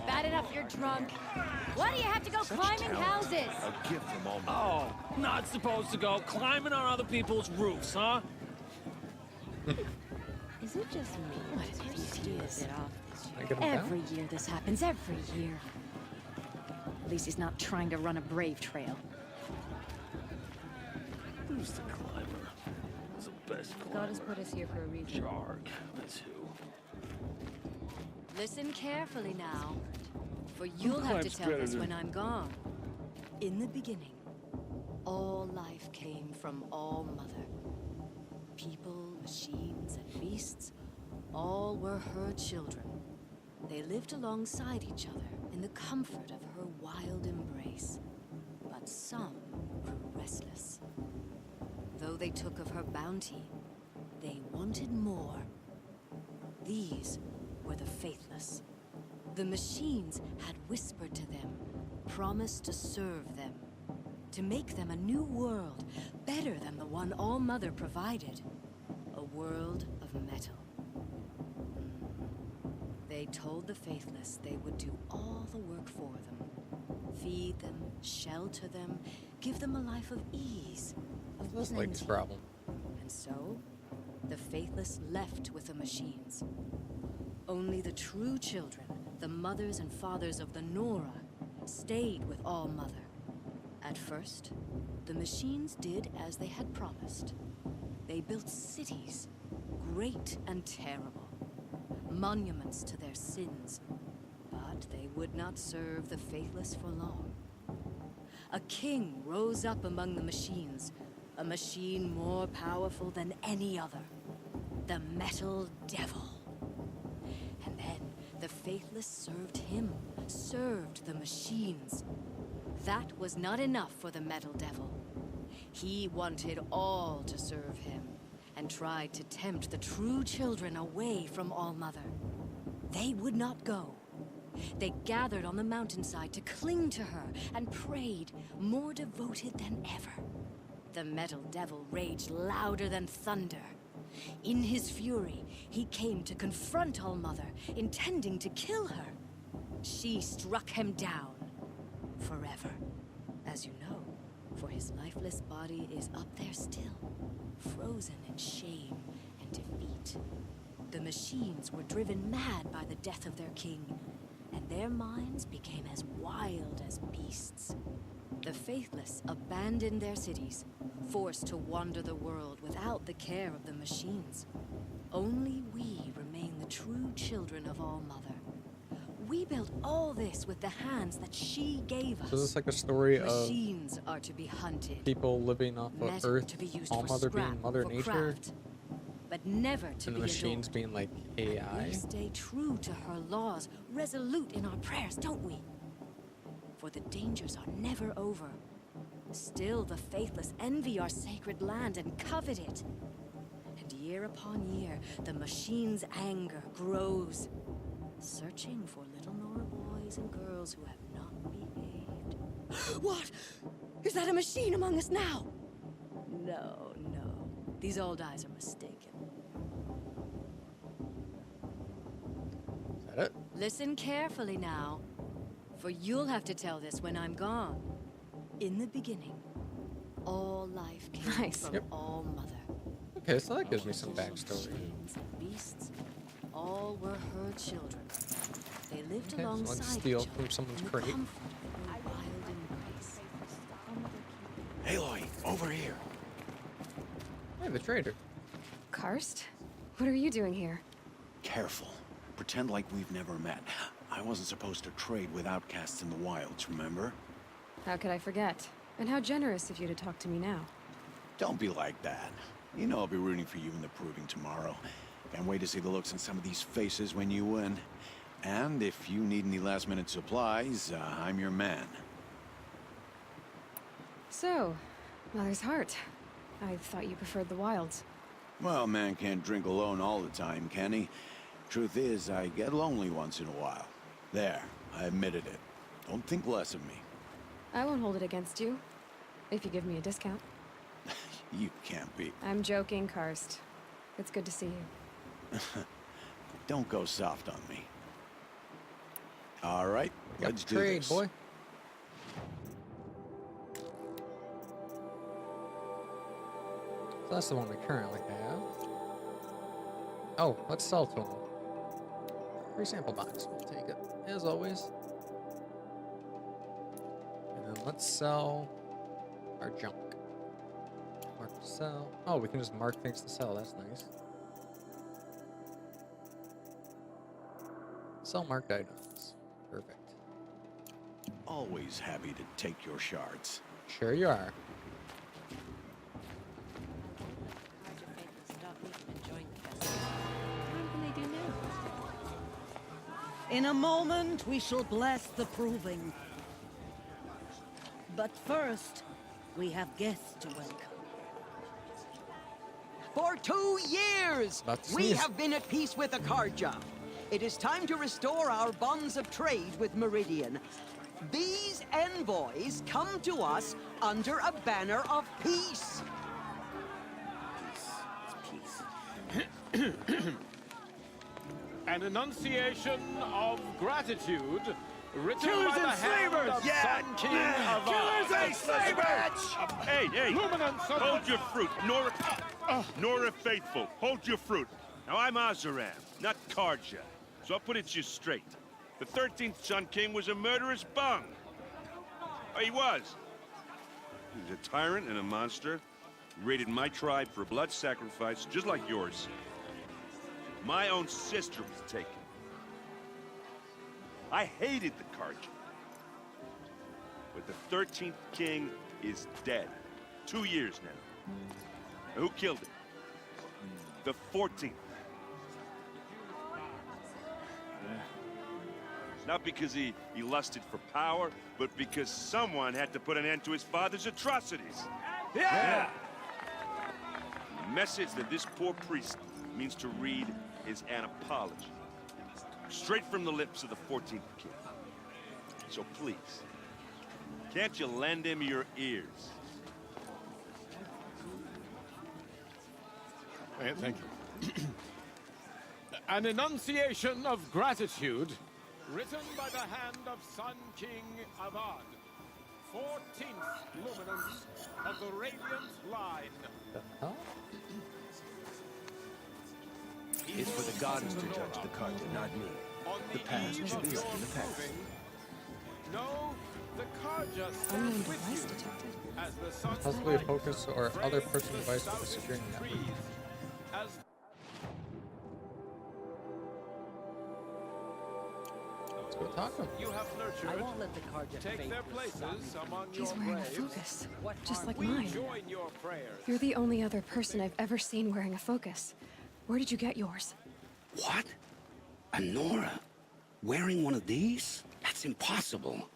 Bad enough you're drunk. Why do you have to go climbing houses? a gift from Almighty. Oh, not supposed to go climbing on other people's roofs, huh? Is it just me? What an idiot he is. Get off this Can I get him down? Every year this happens, every year. At least he's not trying to run a brave trail. Who's the climber? Who's the best God has climber? put us here for a reason. Jarg, that's who. Listen carefully now, for you'll have to climbs tell us better when than- I'm gone. In the beginning, all life came from All Mother. People, machines, and beasts, all were her children. They lived alongside each other in the comfort of her wild embrace. But some grew restless. Though they took of her bounty, they wanted more. These were the faithless. The machines had whispered to them, promised to serve them, to make them a new world, better than the one All Mother provided. A world of metal. They told the faithless they would do all the work for them. Feed them, shelter them, give them a life of ease, of This plenty. Lake's problem. And so, the faithless left with the machines. Only the true children, the mothers and fathers of the Nora, stayed with All Mother. At first, the machines did as they had promised. They built cities, great and terrible, monuments to their sins. But they would not serve the faithless for long. A king rose up among the machines, a machine more powerful than any other, the Metal Devil. And then the faithless served him, served the machines. That was not enough for the Metal Devil. He wanted all to serve him, and tried to tempt the true children away from All Mother. They would not go. They gathered on the mountainside to cling to her and prayed, more devoted than ever. The Metal Devil raged louder than thunder. In his fury, he came to confront All Mother, intending to kill her. She struck him down forever, as you know, for his lifeless body is up there still, frozen in shame and defeat. The machines were driven mad by the death of their king, and their minds became as wild as beasts. The faithless abandoned their cities, forced to wander the world without the care of the machines. Only we remain the true children of All Mother. We built all this with the hands that she gave us. So is this like a story of Machines are to be hunted. people living off of Metal Earth, to be used All for Mother scrap, being Mother for Nature, craft, but never to and the be machines adored. being like And AI? we stay true to her laws, resolute in our prayers, don't we? For the dangers are never over. Still, the faithless envy our sacred land and covet it. And year upon year, the machine's anger grows, searching for little Nora boys and girls who have not behaved. What? Is that a machine among us now? No, no. These old eyes are mistaken. Is that it? Listen carefully now, for you'll have to tell this when I'm gone. In the beginning, all life came Nice. from Yep. All Mother. Okay, so that gives me some backstory. Machines and beasts, all were her children. They lived Okay, so alongside let's steal each from other someone's in the crate. comfort of her wild embrace. Aloy, over here. Hey, the trader. Karst? What are you doing here? Careful. Pretend like we've never met. I wasn't supposed to trade with outcasts in the wilds, remember? How could I forget? And how generous of you to talk to me now. Don't be like that. You know I'll be rooting for you in the proving tomorrow. Can't wait to see the looks on some of these faces when you win. And if you need any last-minute supplies, I'm your man. So, Mother's Heart. I thought you preferred the wilds. Well, man can't drink alone all the time, can he? Truth is, I get lonely once in a while. There, I admitted it. Don't think less of me. I won't hold it against you, if you give me a discount. You can't be. I'm joking, Karst. It's good to see you. Don't go soft on me. All right, Got let's the do trade, this. boy. So that's the one we currently have. Oh, let's sell to him. Free sample box. We'll take it, as always. And then let's sell our junk. Mark to sell. Oh, we can just mark things to sell. That's nice. Sell marked items. Perfect. Always happy to take your shards. Sure you are. In a moment, we shall bless the proving. But first, we have guests to welcome. For 2 years, About to we sneeze. have been at peace with Akarja. It is time to restore our bonds of trade with Meridian. These envoys come to us under a banner of peace. An enunciation of gratitude written Killers by the and hand slavers! of Yeah! Sun King of Killers and slavers! Hey, hey! Luminance of Hold your fruit, Nora. Nora Faithful, hold your fruit. Now I'm Azaram, not Karja, so I'll put it to you straight. The 13th Sun King was a murderous bung. Oh, he was. He was a tyrant and a monster. He raided my tribe for a blood sacrifice, just like yours. My own sister was taken. I hated the Karja. But the 13th king is dead. 2 years now. And who killed him? The 14th. Not because he lusted for power, but because someone had to put an end to his father's atrocities. Yeah! The message that this poor priest means to read is an apology. Straight from the lips of the 14th king. So please, can't you lend him your ears? Thank you. An enunciation of gratitude written by the hand of Sun King Avad, 14th luminance of the Radiant Line. Huh? It's for the gods to judge the Karja, not me. The past should be left in the past. No, the Karja Unknown stands device with you detected. as the sun's Possibly a light focus or other frames person the device with a southwest securing network. trees. As Let's go talk to him. you have I nurtured, won't let the Karja take their faithless places among He's your wearing a graves. focus, just like We mine. join your prayers. You're the only other person I've ever seen wearing a focus. Where did you get yours? What? A Nora? Wearing one of these? That's impossible.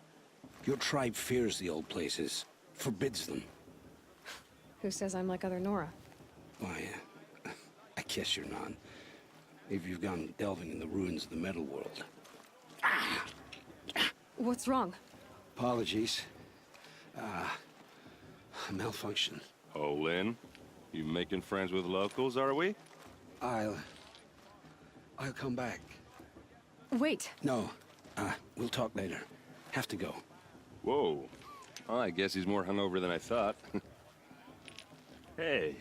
Your tribe fears the old places. forbids them. Who says I'm like other Nora? Why, I guess you're not. If you've gone delving in the ruins of the metal world. What's wrong? Apologies. Malfunction. Oh, Lynn? You making friends with locals, are we? I'll come back. Wait. No. We'll talk later. Have to go. Whoa. Oh, I guess he's more hungover than I thought. Hey,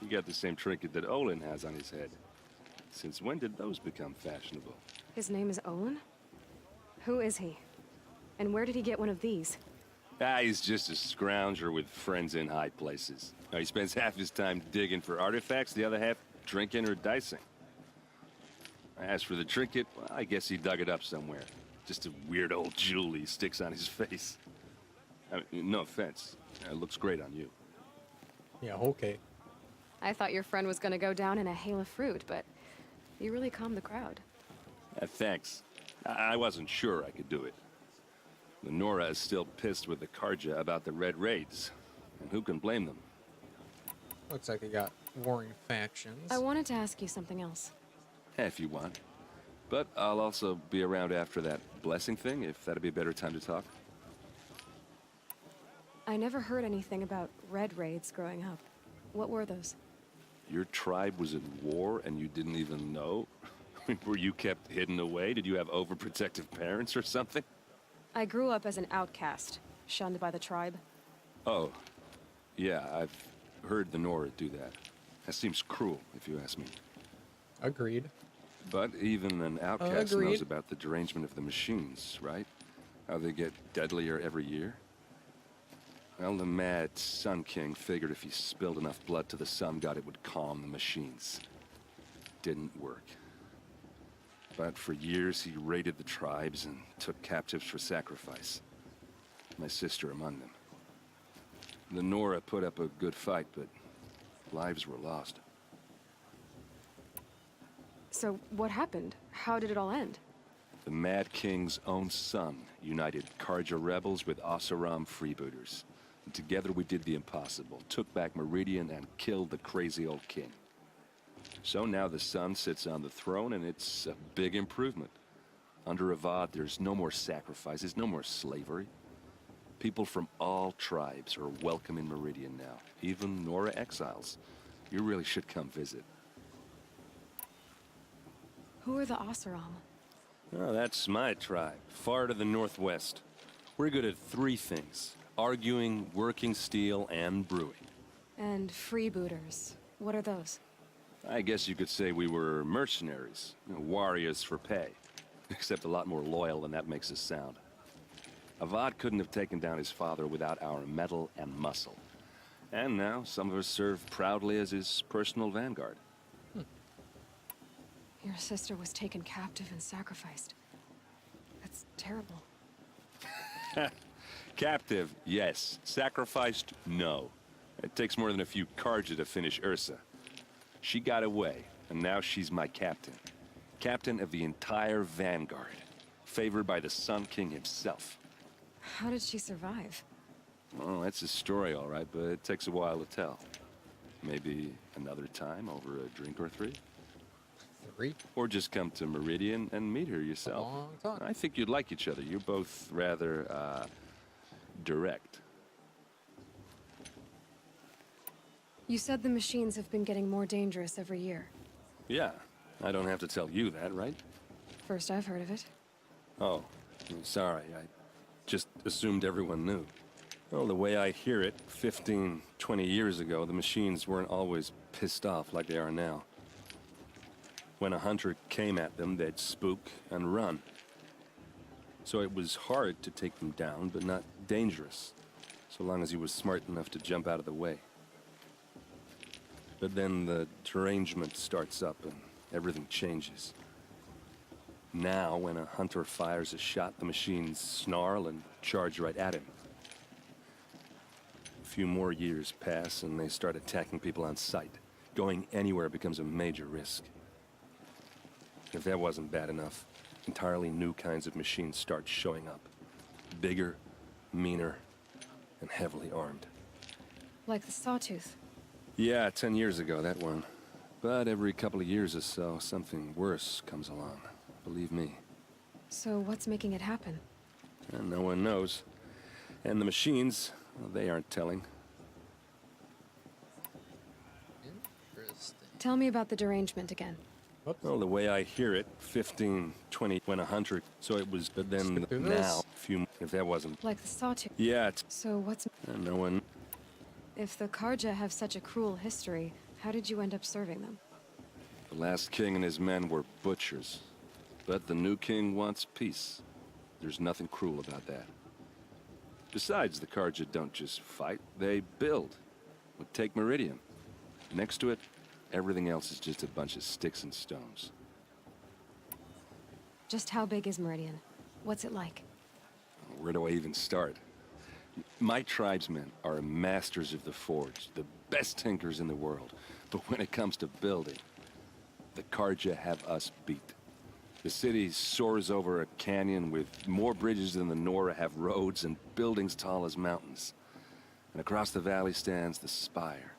you got the same trinket that Olin has on his head. Since when did those become fashionable? His name is Olin? Who is he? And where did he get one of these? He's just a scrounger with friends in high places. He spends half his time digging for artifacts, the other half drinking or dicing. As for the trinket, well, I guess he dug it up somewhere. Just a weird old jewel he sticks on his face. I mean, no offense. It looks great on you. Yeah, okay. I thought your friend was gonna go down in a hail of fruit, but you really calmed the crowd. Thanks. I wasn't sure I could do it. The Nora is still pissed with the Karja about the Red Raids. And who can blame them? Looks like they got warring factions. I wanted to ask you something else. If you want. But I'll also be around after that blessing thing, if that'd be a better time to talk. I never heard anything about Red Raids growing up. What were those? Your tribe was at war and you didn't even know? Were you kept hidden away? Did you have overprotective parents or something? I grew up as an outcast, shunned by the tribe. Oh, yeah, I've heard the Nora do that. That seems cruel, if you ask me. Agreed. But even an outcast knows about the derangement of the machines, right? How they get deadlier every year? Well, the mad Sun King figured if he spilled enough blood to the Sun God, it would calm the machines. Didn't work. But for years, he raided the tribes and took captives for sacrifice. My sister among them. The Nora put up a good fight, but lives were lost. So what happened? How did it all end? The Mad King's own son united Karja rebels with Oseram freebooters. And together we did the impossible, took back Meridian and killed the crazy old king. So now the son sits on the throne and it's a big improvement. Under Avad, there's no more sacrifices, no more slavery. People from all tribes are welcome in Meridian now, even Nora exiles. You really should come visit. Who are the Oseram? Oh, that's my tribe, far to the northwest. We're good at three things: arguing, working steel, and brewing. And freebooters. What are those? I guess you could say we were mercenaries, warriors for pay. Except a lot more loyal than that makes us sound. Avad couldn't have taken down his father without our metal and muscle. And now some of us serve proudly as his personal vanguard. Your sister was taken captive and sacrificed. That's terrible. Captive, yes. Sacrificed, no. It takes more than a few Karja to finish Ursa. She got away, and now she's my captain. Captain of the entire vanguard. Favored by the Sun King himself. How did she survive? Well, that's a story, all right, but it takes a while to tell. Maybe another time over a drink or three? Or just come to Meridian and meet her yourself. I think you'd like each other. You're both rather, direct. You said the machines have been getting more dangerous every year. Yeah, I don't have to tell you that, right? First I've heard of it. Oh, I'm sorry. I just assumed everyone knew. Well, the way I hear it, 15, 20 years ago, the machines weren't always pissed off like they are now. When a hunter came at them, they'd spook and run. So it was hard to take them down, but not dangerous, so long as he was smart enough to jump out of the way. But then the derangement starts up and everything changes. Now, when a hunter fires a shot, the machines snarl and charge right at him. A few more years pass and they start attacking people on sight. Going anywhere becomes a major risk. If that wasn't bad enough, entirely new kinds of machines start showing up. Bigger, meaner, and heavily armed. Like the Sawtooth. Yeah, 10 years ago, that one. But every couple of years or so, something worse comes along. Believe me. So what's making it happen? And no one knows. And the machines, well, they aren't telling. Interesting. Tell me about the derangement again. Well, the way I hear it, 15, 20, went 100. So it was, but then Skip through now, this? few, if that wasn't. Like the Sawtooth. Yeah, it's, So what's... and no one. If the Karja have such a cruel history, how did you end up serving them? The last king and his men were butchers. But the new king wants peace. There's nothing cruel about that. Besides, the Karja don't just fight, they build. But take Meridian. Next to it, everything else is just a bunch of sticks and stones. Just how big is Meridian? What's it like? Where do I even start? My tribesmen are masters of the forge, the best tinkers in the world. But when it comes to building, the Karja have us beat. The city soars over a canyon with more bridges than the Nora have roads and buildings tall as mountains. And across the valley stands the spire,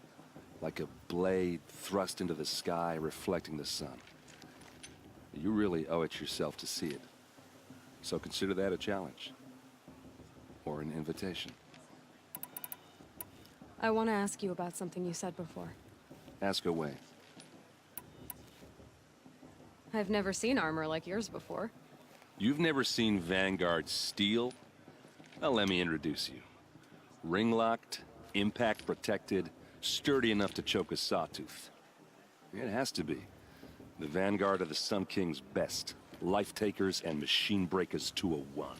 like a blade thrust into the sky reflecting the sun. You really owe it yourself to see it. So consider that a challenge. Or an invitation. I want to ask you about something you said before. Ask away. I've never seen armor like yours before. You've never seen Vanguard steel? Well, let me introduce you. Ring-locked, impact-protected, sturdy enough to choke a sawtooth. It has to be. The Vanguard of the Sun King's best. Life-takers and machine breakers to a one.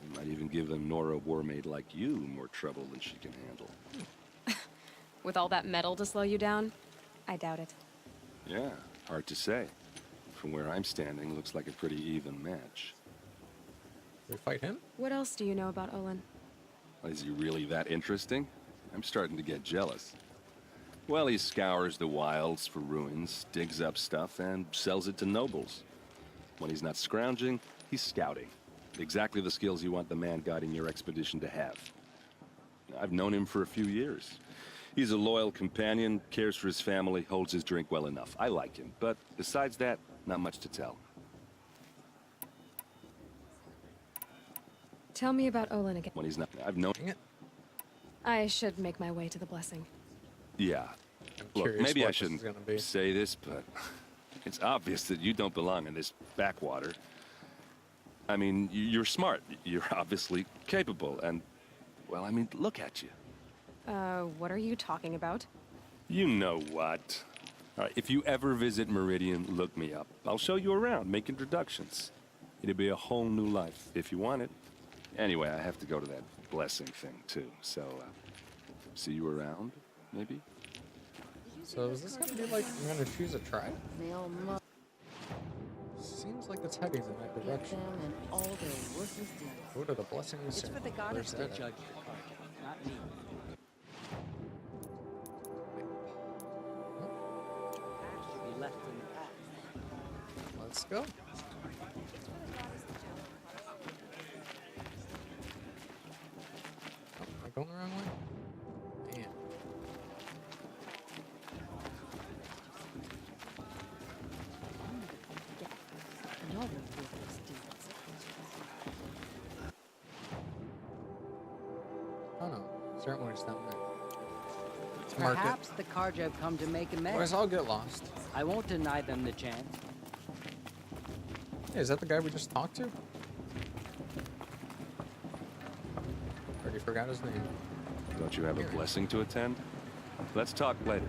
You might even give a Nora warmaid like you more trouble than she can handle. With all that metal to slow you down? I doubt it. Yeah, hard to say. From where I'm standing, looks like a pretty even match. We fight him? What else do you know about Olin? Is he really that interesting? I'm starting to get jealous. Well, he scours the wilds for ruins, digs up stuff, and sells it to nobles. When he's not scrounging, he's scouting. Exactly the skills you want the man guiding your expedition to have. I've known him for a few years. He's a loyal companion, cares for his family, holds his drink well enough. I like him, but besides that, not much to tell. Tell me about Olin again. When he's not, I've known it. I should make my way to the blessing. Yeah. Look, maybe I shouldn't say this, but it's obvious that you don't belong in this backwater. I mean, you're smart. You're obviously capable, and, well, I mean, look at you. What are you talking about? You know what. All right, if you ever visit Meridian, look me up. I'll show you around, make introductions. It'll be a whole new life, if you want it. Anyway, I have to go to that blessing thing, too. So, see you around, maybe? So is this gonna be like, I'm gonna choose a tribe? Seems like it's heading in that direction. Go to the blessing It's for the goddess to Where's that judge at? the Karja, not me. Past should be left in the past. Let's go. Oh, am I going the wrong way? Man. Another worthless deed. Oh no, certainly it's not meant. Let's mark it. Perhaps the Karja have come to make amends. Otherwise I'll get lost. I won't deny them the chance. Hey, is that the guy we just talked to? Already forgot his name. Don't you have a blessing to attend? Let's talk later.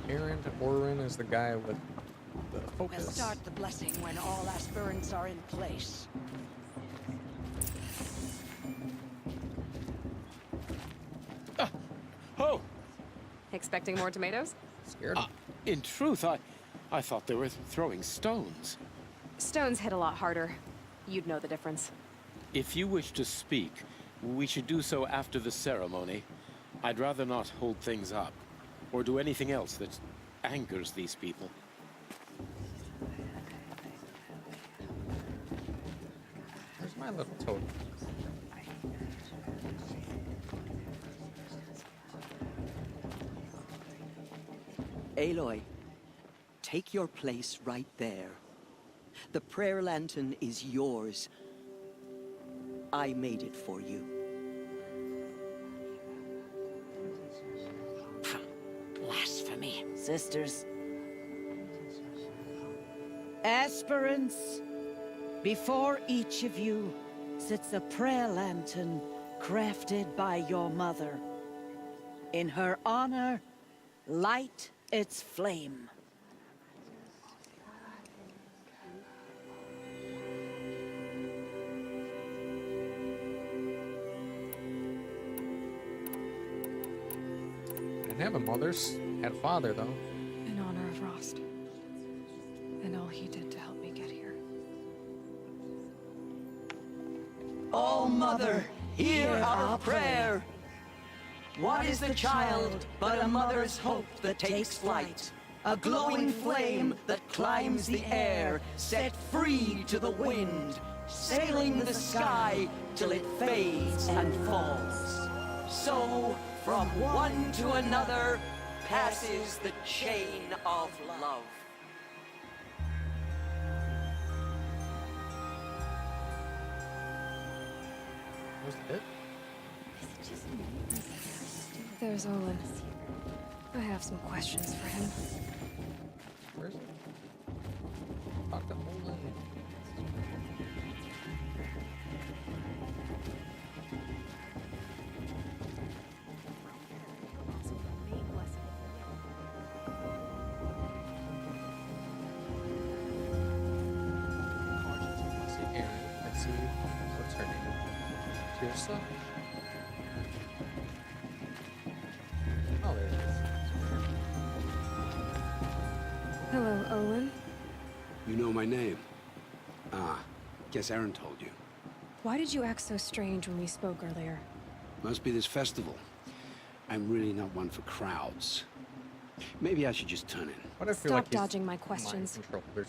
Aaron Orin is the guy with the We'll focus. start the blessing when all aspirants are in place. Oh! Expecting more tomatoes? Scared. In truth, I thought they were throwing stones. Stones hit a lot harder. You'd know the difference. If you wish to speak, we should do so after the ceremony. I'd rather not hold things up, or do anything else that angers these people. Where's my little totem? Aloy, take your place right there. The prayer lantern is yours. I made it for you. Blasphemy. Sisters. Aspirants, before each of you sits a prayer lantern crafted by your mother. In her honor, light its flame. Didn't have a mother, had a father though. In honor of Rost. And all he did to help me get here. Oh, Mother, hear our prayer. What is the child but a mother's hope that takes flight? A glowing flame that climbs the air, set free to the wind, sailing the sky till it fades and falls. So, from one to another, passes the chain of love. Was it? There's Olin. I have some questions for him. Where's it? Talk to Olin. Let's see, what's her name? Tirsa? Oh, there it is. Hello, Olin. You know my name? Ah, guess Aaron told you. Why did you act so strange when we spoke earlier? Must be this festival. I'm really not one for crowds. Maybe I should just turn in. What if you're Stop like dodging my questions.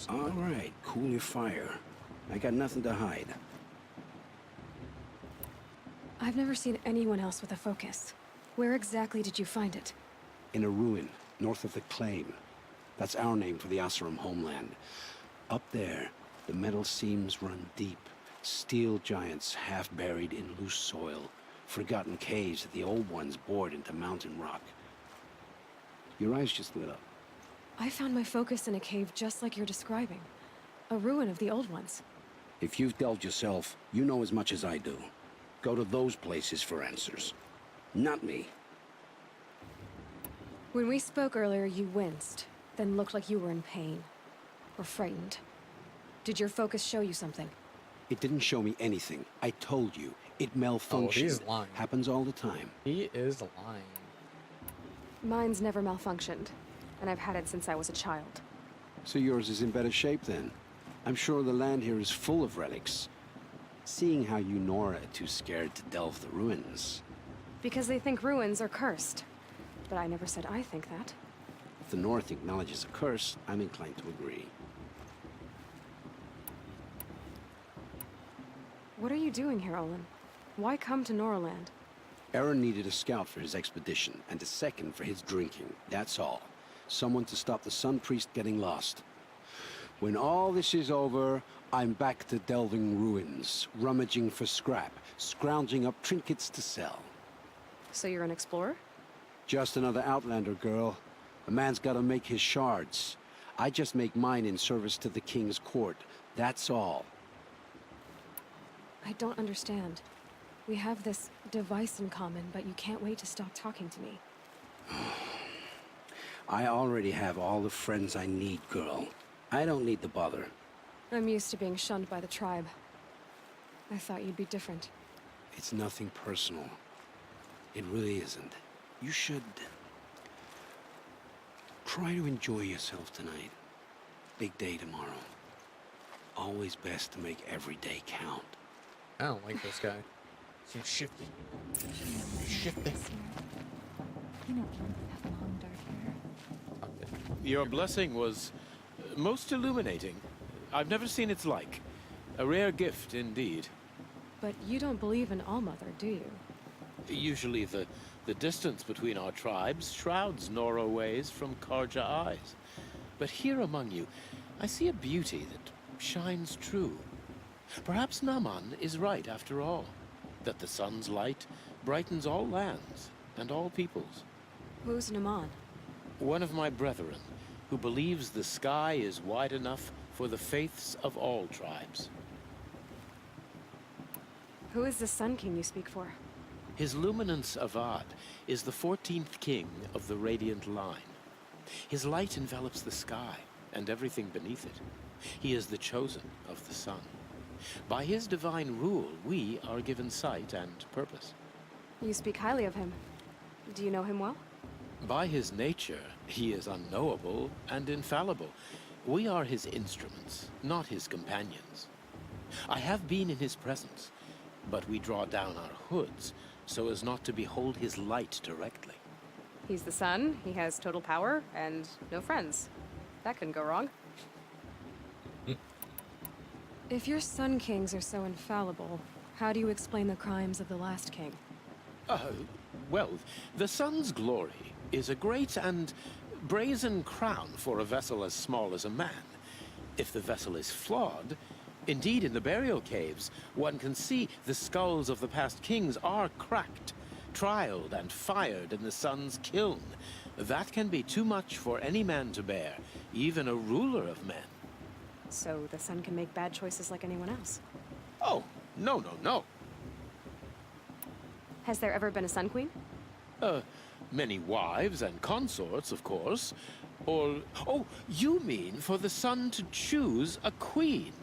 All right, cool your fire. I got nothing to hide. I've never seen anyone else with a focus. Where exactly did you find it? In a ruin, north of the Claim. That's our name for the Oseram homeland. Up there, the metal seams run deep. Steel giants half buried in loose soil. Forgotten caves that the old ones bored into mountain rock. Your eyes just lit up. I found my focus in a cave just like you're describing. A ruin of the old ones. If you've delved yourself, you know as much as I do. Go to those places for answers. Not me. When we spoke earlier, you winced, then looked like you were in pain. Or frightened. Did your focus show you something? It didn't show me anything. I told you. It malfunctioned. Oh, he's lying. Happens all the time. He is lying. Mine's never malfunctioned, and I've had it since I was a child. So yours is in better shape then. I'm sure the land here is full of relics. Seeing how you Nora are too scared to delve the ruins. Because they think ruins are cursed. But I never said I think that. If the North acknowledges a curse, I'm inclined to agree. What are you doing here, Olin? Why come to Noraland? Aaron needed a scout for his expedition, and a second for his drinking. That's all. Someone to stop the Sun Priest getting lost. When all this is over, I'm back to delving ruins, rummaging for scrap, scrounging up trinkets to sell. So you're an explorer? Just another Outlander, girl. A man's gotta make his shards. I just make mine in service to the King's court. That's all. I don't understand. We have this device in common, but you can't wait to stop talking to me. I already have all the friends I need, girl. I don't need the bother. I'm used to being shunned by the tribe. I thought you'd be different. It's nothing personal. It really isn't. You should... try to enjoy yourself tonight. Big day tomorrow. Always best to make every day count. I don't like this guy. He's shifty. He's shifty. You know, that long dark hair. Your blessing was most illuminating. I've never seen its like. A rare gift indeed. But you don't believe in Allmother, do you? Usually the The distance between our tribes shrouds Nora ways from Karja eyes. But here among you, I see a beauty that shines true. Perhaps Naman is right after all, that the sun's light brightens all lands and all peoples. Who's Naman? One of my brethren, who believes the sky is wide enough for the faiths of all tribes. Who is the Sun King you speak for? His Luminance Avad is the 14th king of the Radiant Line. His light envelops the sky and everything beneath it. He is the chosen of the sun. By his divine rule, we are given sight and purpose. You speak highly of him. Do you know him well? By his nature, he is unknowable and infallible. We are his instruments, not his companions. I have been in his presence, but we draw down our hoods so as not to behold his light directly. He's the sun, he has total power, and no friends. That couldn't go wrong. If your Sun Kings are so infallible, how do you explain the crimes of the last king? Well, the sun's glory is a great and brazen crown for a vessel as small as a man. If the vessel is flawed, indeed in the burial caves, one can see the skulls of the past kings are cracked, trialed and fired in the sun's kiln. That can be too much for any man to bear, even a ruler of men. So the sun can make bad choices like anyone else? Oh, no. Has there ever been a Sun Queen? Many wives and consorts, of course. Or, oh, you mean for the sun to choose a queen?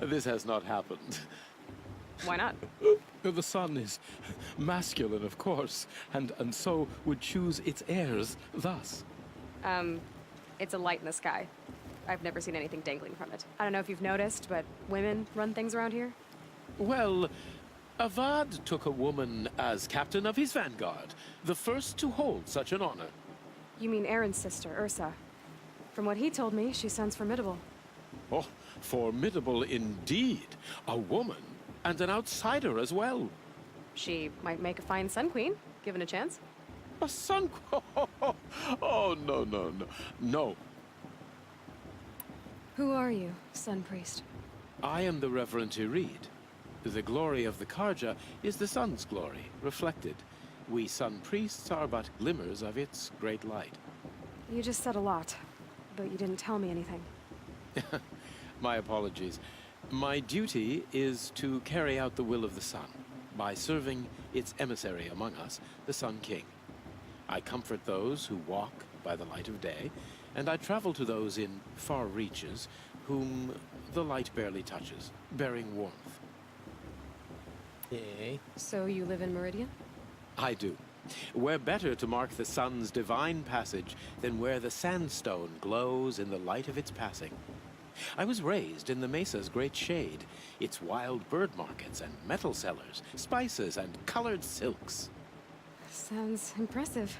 This has not happened. Why not? The sun is masculine, of course, and so would choose its heirs thus. It's a light in the sky. I've never seen anything dangling from it. I don't know if you've noticed, but women run things around here. Well, Avad took a woman as captain of his vanguard, the first to hold such an honor. You mean Aaron's sister, Ursa. From what he told me, she sounds formidable. Oh, formidable indeed. A woman, and an outsider as well. She might make a fine Sun Queen, given a chance. A Sun Queen? Oh, no. Who are you, Sun Priest? I am the Reverend Irid. The glory of the Karja is the sun's glory, reflected. We Sun Priests are but glimmers of its great light. You just said a lot, but you didn't tell me anything. My apologies. My duty is to carry out the will of the sun, by serving its emissary among us, the Sun King. I comfort those who walk by the light of day, and I travel to those in far reaches whom the light barely touches, bearing warmth. Yay. So you live in Meridian? I do. Where better to mark the sun's divine passage than where the sandstone glows in the light of its passing? I was raised in the mesa's great shade, its wild bird markets and metal cellars, spices and colored silks. Sounds impressive.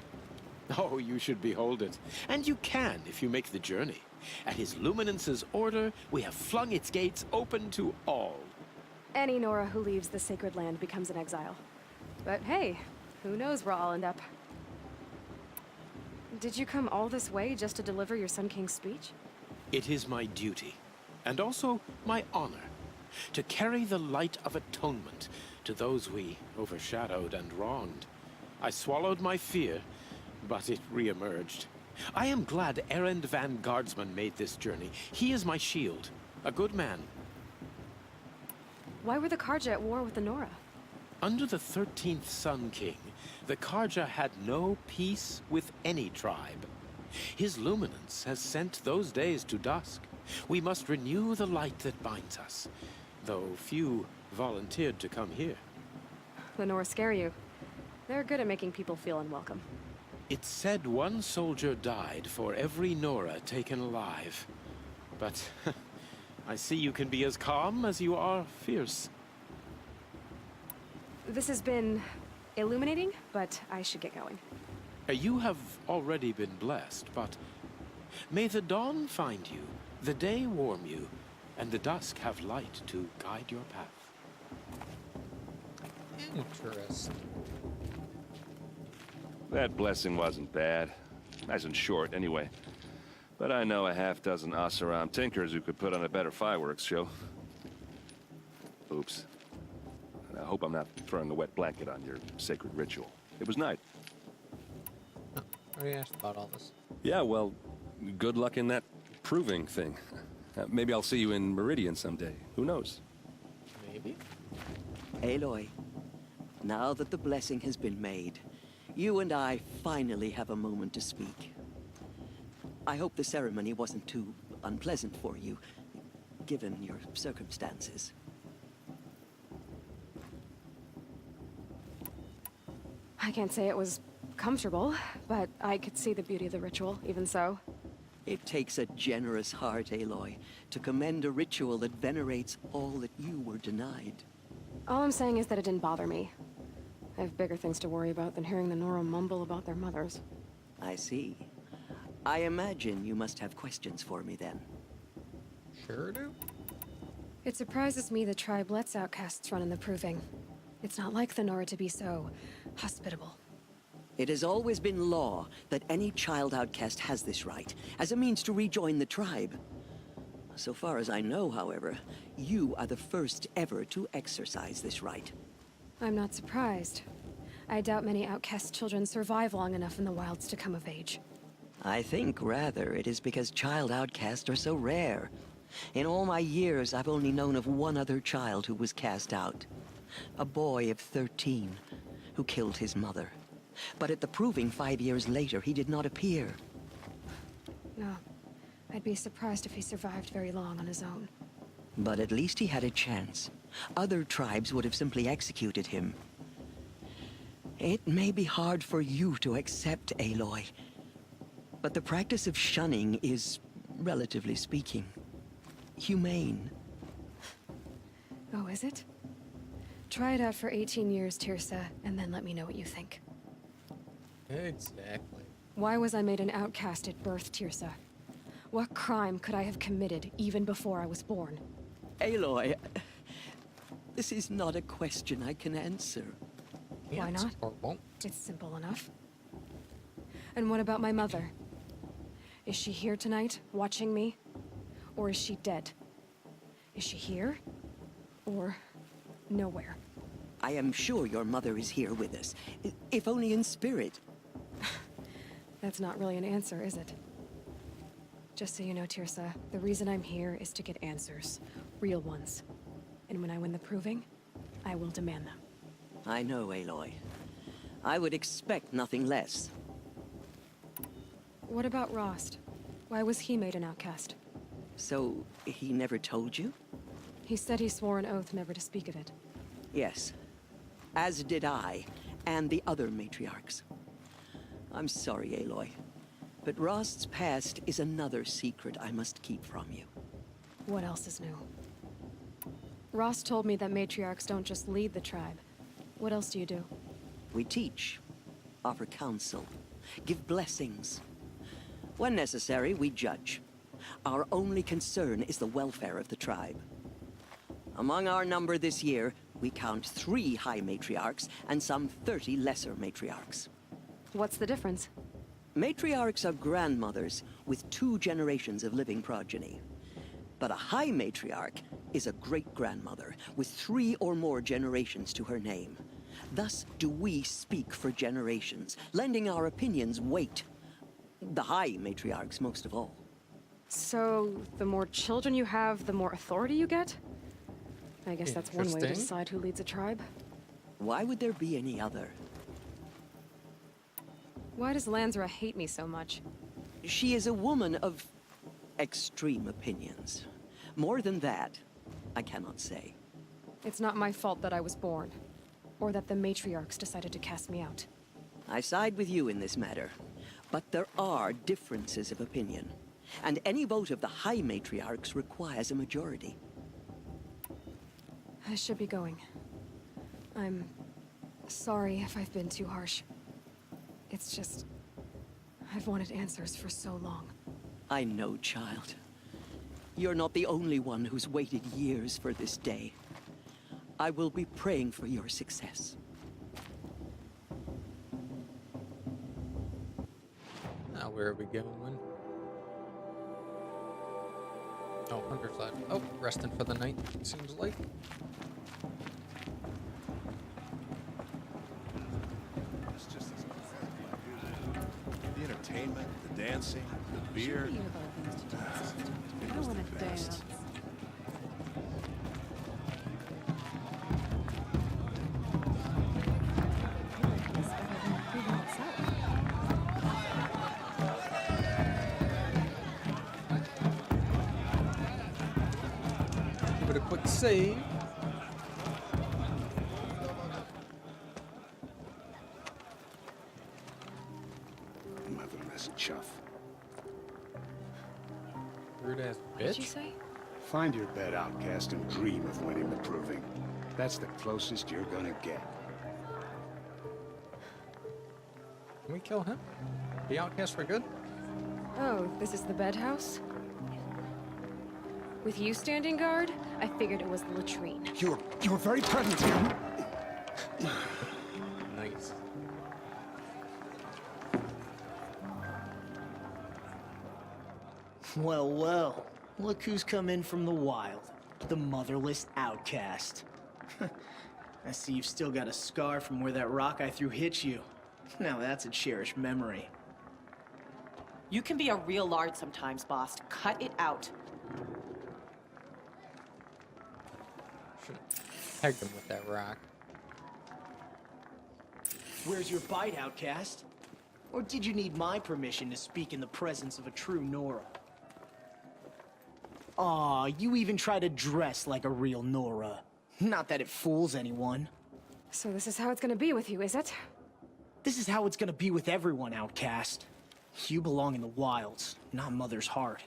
Oh, you should behold it. And you can if you make the journey. At his luminance's order, we have flung its gates open to all. Any Nora who leaves the sacred land becomes an exile. But hey, who knows where I'll end up. Did you come all this way just to deliver your Sun King's speech? It is my duty, and also my honor, to carry the light of atonement to those we overshadowed and wronged. I swallowed my fear, but it re-emerged. I am glad Erend Van Guardsman made this journey. He is my shield, a good man. Why were the Karja at war with the Nora? Under the 13th Sun King, the Karja had no peace with any tribe. His luminance has sent those days to dusk. We must renew the light that binds us, though few volunteered to come here. The Nora scare you. They're good at making people feel unwelcome. It's said one soldier died for every Nora taken alive. But I see you can be as calm as you are fierce. This has been illuminating, but I should get going. You have already been blessed, but may the dawn find you, the day warm you, and the dusk have light to guide your path. Interesting. That blessing wasn't bad. Nice and short, anyway. But I know a half-dozen Oseram tinkers who could put on a better fireworks show. Oops. I hope I'm not throwing a wet blanket on your sacred ritual. It was nice. I already asked about all this. Yeah, well, good luck in that proving thing. Maybe I'll see you in Meridian someday. Who knows? Maybe. Aloy, now that the blessing has been made, you and I finally have a moment to speak. I hope the ceremony wasn't too unpleasant for you, given your circumstances. I can't say it was comfortable, but I could see the beauty of the ritual, even so. It takes a generous heart, Aloy, to commend a ritual that venerates all that you were denied. All I'm saying is that it didn't bother me. I have bigger things to worry about than hearing the Nora mumble about their mothers. I see. I imagine you must have questions for me then. Sure do. It surprises me the tribe lets outcasts run in the proving. It's not like the Nora to be so hospitable. It has always been law that any child outcast has this right, as a means to rejoin the tribe. So far as I know, however, you are the first ever to exercise this right. I'm not surprised. I doubt many outcast children survive long enough in the wilds to come of age. I think, rather, it is because child outcasts are so rare. In all my years, I've only known of one other child who was cast out. A boy of 13, who killed his mother. But at the proving 5 years later, he did not appear. No. I'd be surprised if he survived very long on his own. But at least he had a chance. Other tribes would have simply executed him. It may be hard for you to accept, Aloy, but the practice of shunning is, relatively speaking, humane. Oh, is it? Try it out for 18 years, Tirsa, and then let me know what you think. Exactly. Why was I made an outcast at birth, Tirsa? What crime could I have committed even before I was born? Aloy, this is not a question I can answer. Why not? Or won't. It's simple enough. And what about my mother? Is she here tonight, watching me? Or is she dead? Is she here? Or nowhere? I am sure your mother is here with us, if only in spirit. That's not really an answer, is it? Just so you know, Tirsa, the reason I'm here is to get answers. Real ones. And when I win the proving, I will demand them. I know, Aloy. I would expect nothing less. What about Rost? Why was he made an outcast? So, he never told you? He said he swore an oath never to speak of it. Yes. As did I, and the other matriarchs. I'm sorry, Aloy, but Rost's past is another secret I must keep from you. What else is new? Rost told me that matriarchs don't just lead the tribe. What else do you do? We teach, offer counsel, give blessings. When necessary, we judge. Our only concern is the welfare of the tribe. Among our number this year, we count 3 high matriarchs and some 30 lesser matriarchs. What's the difference? Matriarchs are grandmothers with 2 generations of living progeny. But a high matriarch is a great-grandmother with 3 or more generations to her name. Thus do we speak for generations, lending our opinions weight. The high matriarchs most of all. So, the more children you have, the more authority you get? I guess that's one way to Interesting. decide who leads a tribe. Why would there be any other? Why does Lansra hate me so much? She is a woman of extreme opinions. More than that, I cannot say. It's not my fault that I was born. Or that the matriarchs decided to cast me out. I side with you in this matter. But there are differences of opinion. And any vote of the high matriarchs requires a majority. I should be going. I'm sorry if I've been too harsh. It's just... I've wanted answers for so long. I know, child. You're not the only one who's waited years for this day. I will be praying for your success. Now where are we going? Oh, Hunter's Lodge. Oh, resting for the night, it seems like. It's just the entertainment, the dancing, the beer. I don't want to dance. Give it a quick save. Motherless chuff. Rude ass What did you bitch. say? Find your bed, outcast, and dream of winning the proving. That's the closest you're gonna get. Can we kill him? The outcast for good? Oh, this is the bed house? With you standing guard, I figured it was the latrine. Your very presence here. Nice. Well, well. Look who's come in from the wild. The motherless outcast. I see you've still got a scar from where that rock I threw hit you. Now that's a cherished memory. You can be a real lard sometimes, boss. Cut it out. Should've pegged him with that rock. Where's your bite, outcast? Or did you need my permission to speak in the presence of a true Nora? Aw, you even try to dress like a real Nora. Not that it fools anyone. So this is how it's gonna be with you, is it? This is how it's gonna be with everyone, outcast. You belong in the wilds, not Mother's Heart.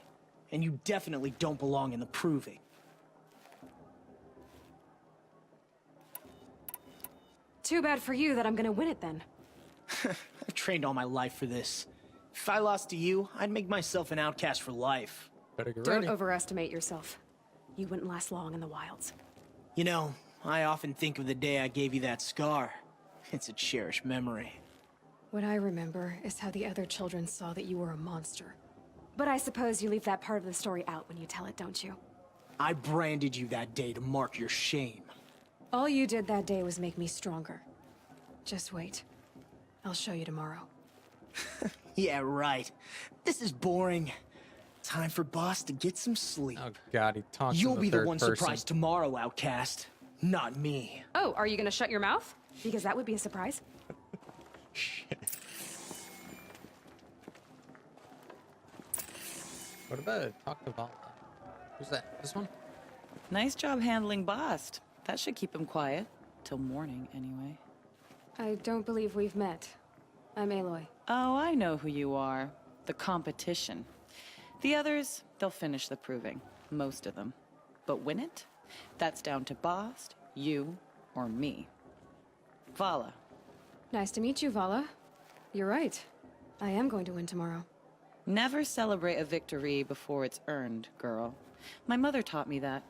And you definitely don't belong in the proving. Too bad for you that I'm gonna win it then. I've trained all my life for this. If I lost to you, I'd make myself an outcast for life. Better get Don't ready. overestimate yourself. You wouldn't last long in the wilds. You know, I often think of the day I gave you that scar. It's a cherished memory. What I remember is how the other children saw that you were a monster. But I suppose you leave that part of the story out when you tell it, don't you? I branded you that day to mark your shame. All you did that day was make me stronger. Just wait. I'll show you tomorrow. Yeah, right. This is boring. Time for boss to get some sleep. Oh god, he talks You'll in the be the third one person. surprised tomorrow, outcast. Not me. Oh, are you gonna shut your mouth? Because that would be a surprise. Go to bed. Talk to Vala. Who's that? This one? Nice job handling Bast. That should keep him quiet. Till morning, anyway. I don't believe we've met. I'm Aloy. Oh, I know who you are. The competition. The others, they'll finish the proving. Most of them. But win it? That's down to Bast, you, or me. Vala. Nice to meet you, Vala. You're right. I am going to win tomorrow. Never celebrate a victory before it's earned, girl. My mother taught me that.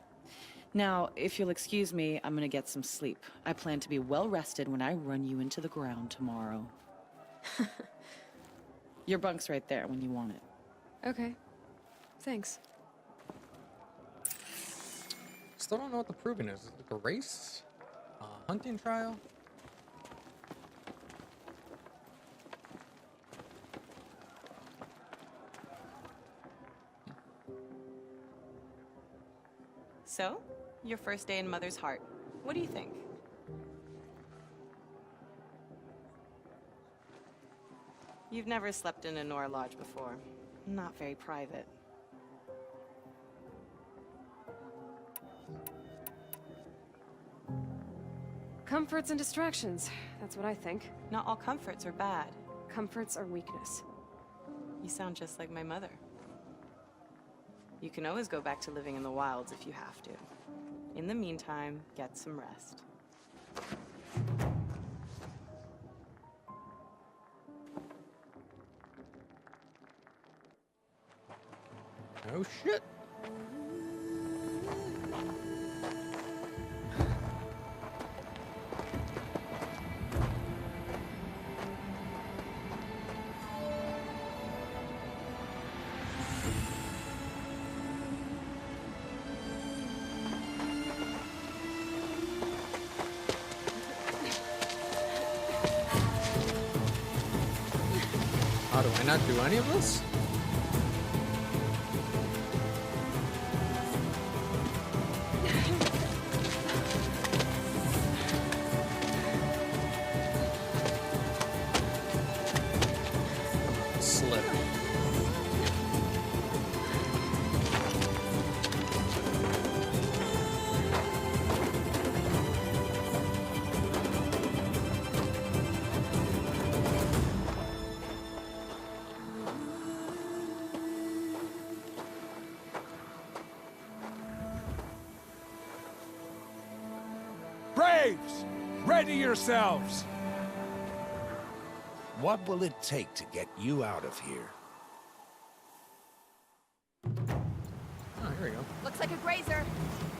Now, if you'll excuse me, I'm gonna get some sleep. I plan to be well rested when I run you into the ground tomorrow. Your bunk's right there when you want it. Okay. Thanks. Still don't know what the proving is. Is it like a race? Hunting trial? So, your first day in Mother's Heart. What do you think? You've never slept in a Nora lodge before. Not very private. Comforts and distractions. That's what I think. Not all comforts are bad. Comforts are weakness. You sound just like my mother. You can always go back to living in the wilds if you have to. In the meantime, get some rest. Oh shit. How do I not do any of this? Slip. Braves! Ready yourselves! What will it take to get you out of here? Oh, here we go. Looks like a grazer.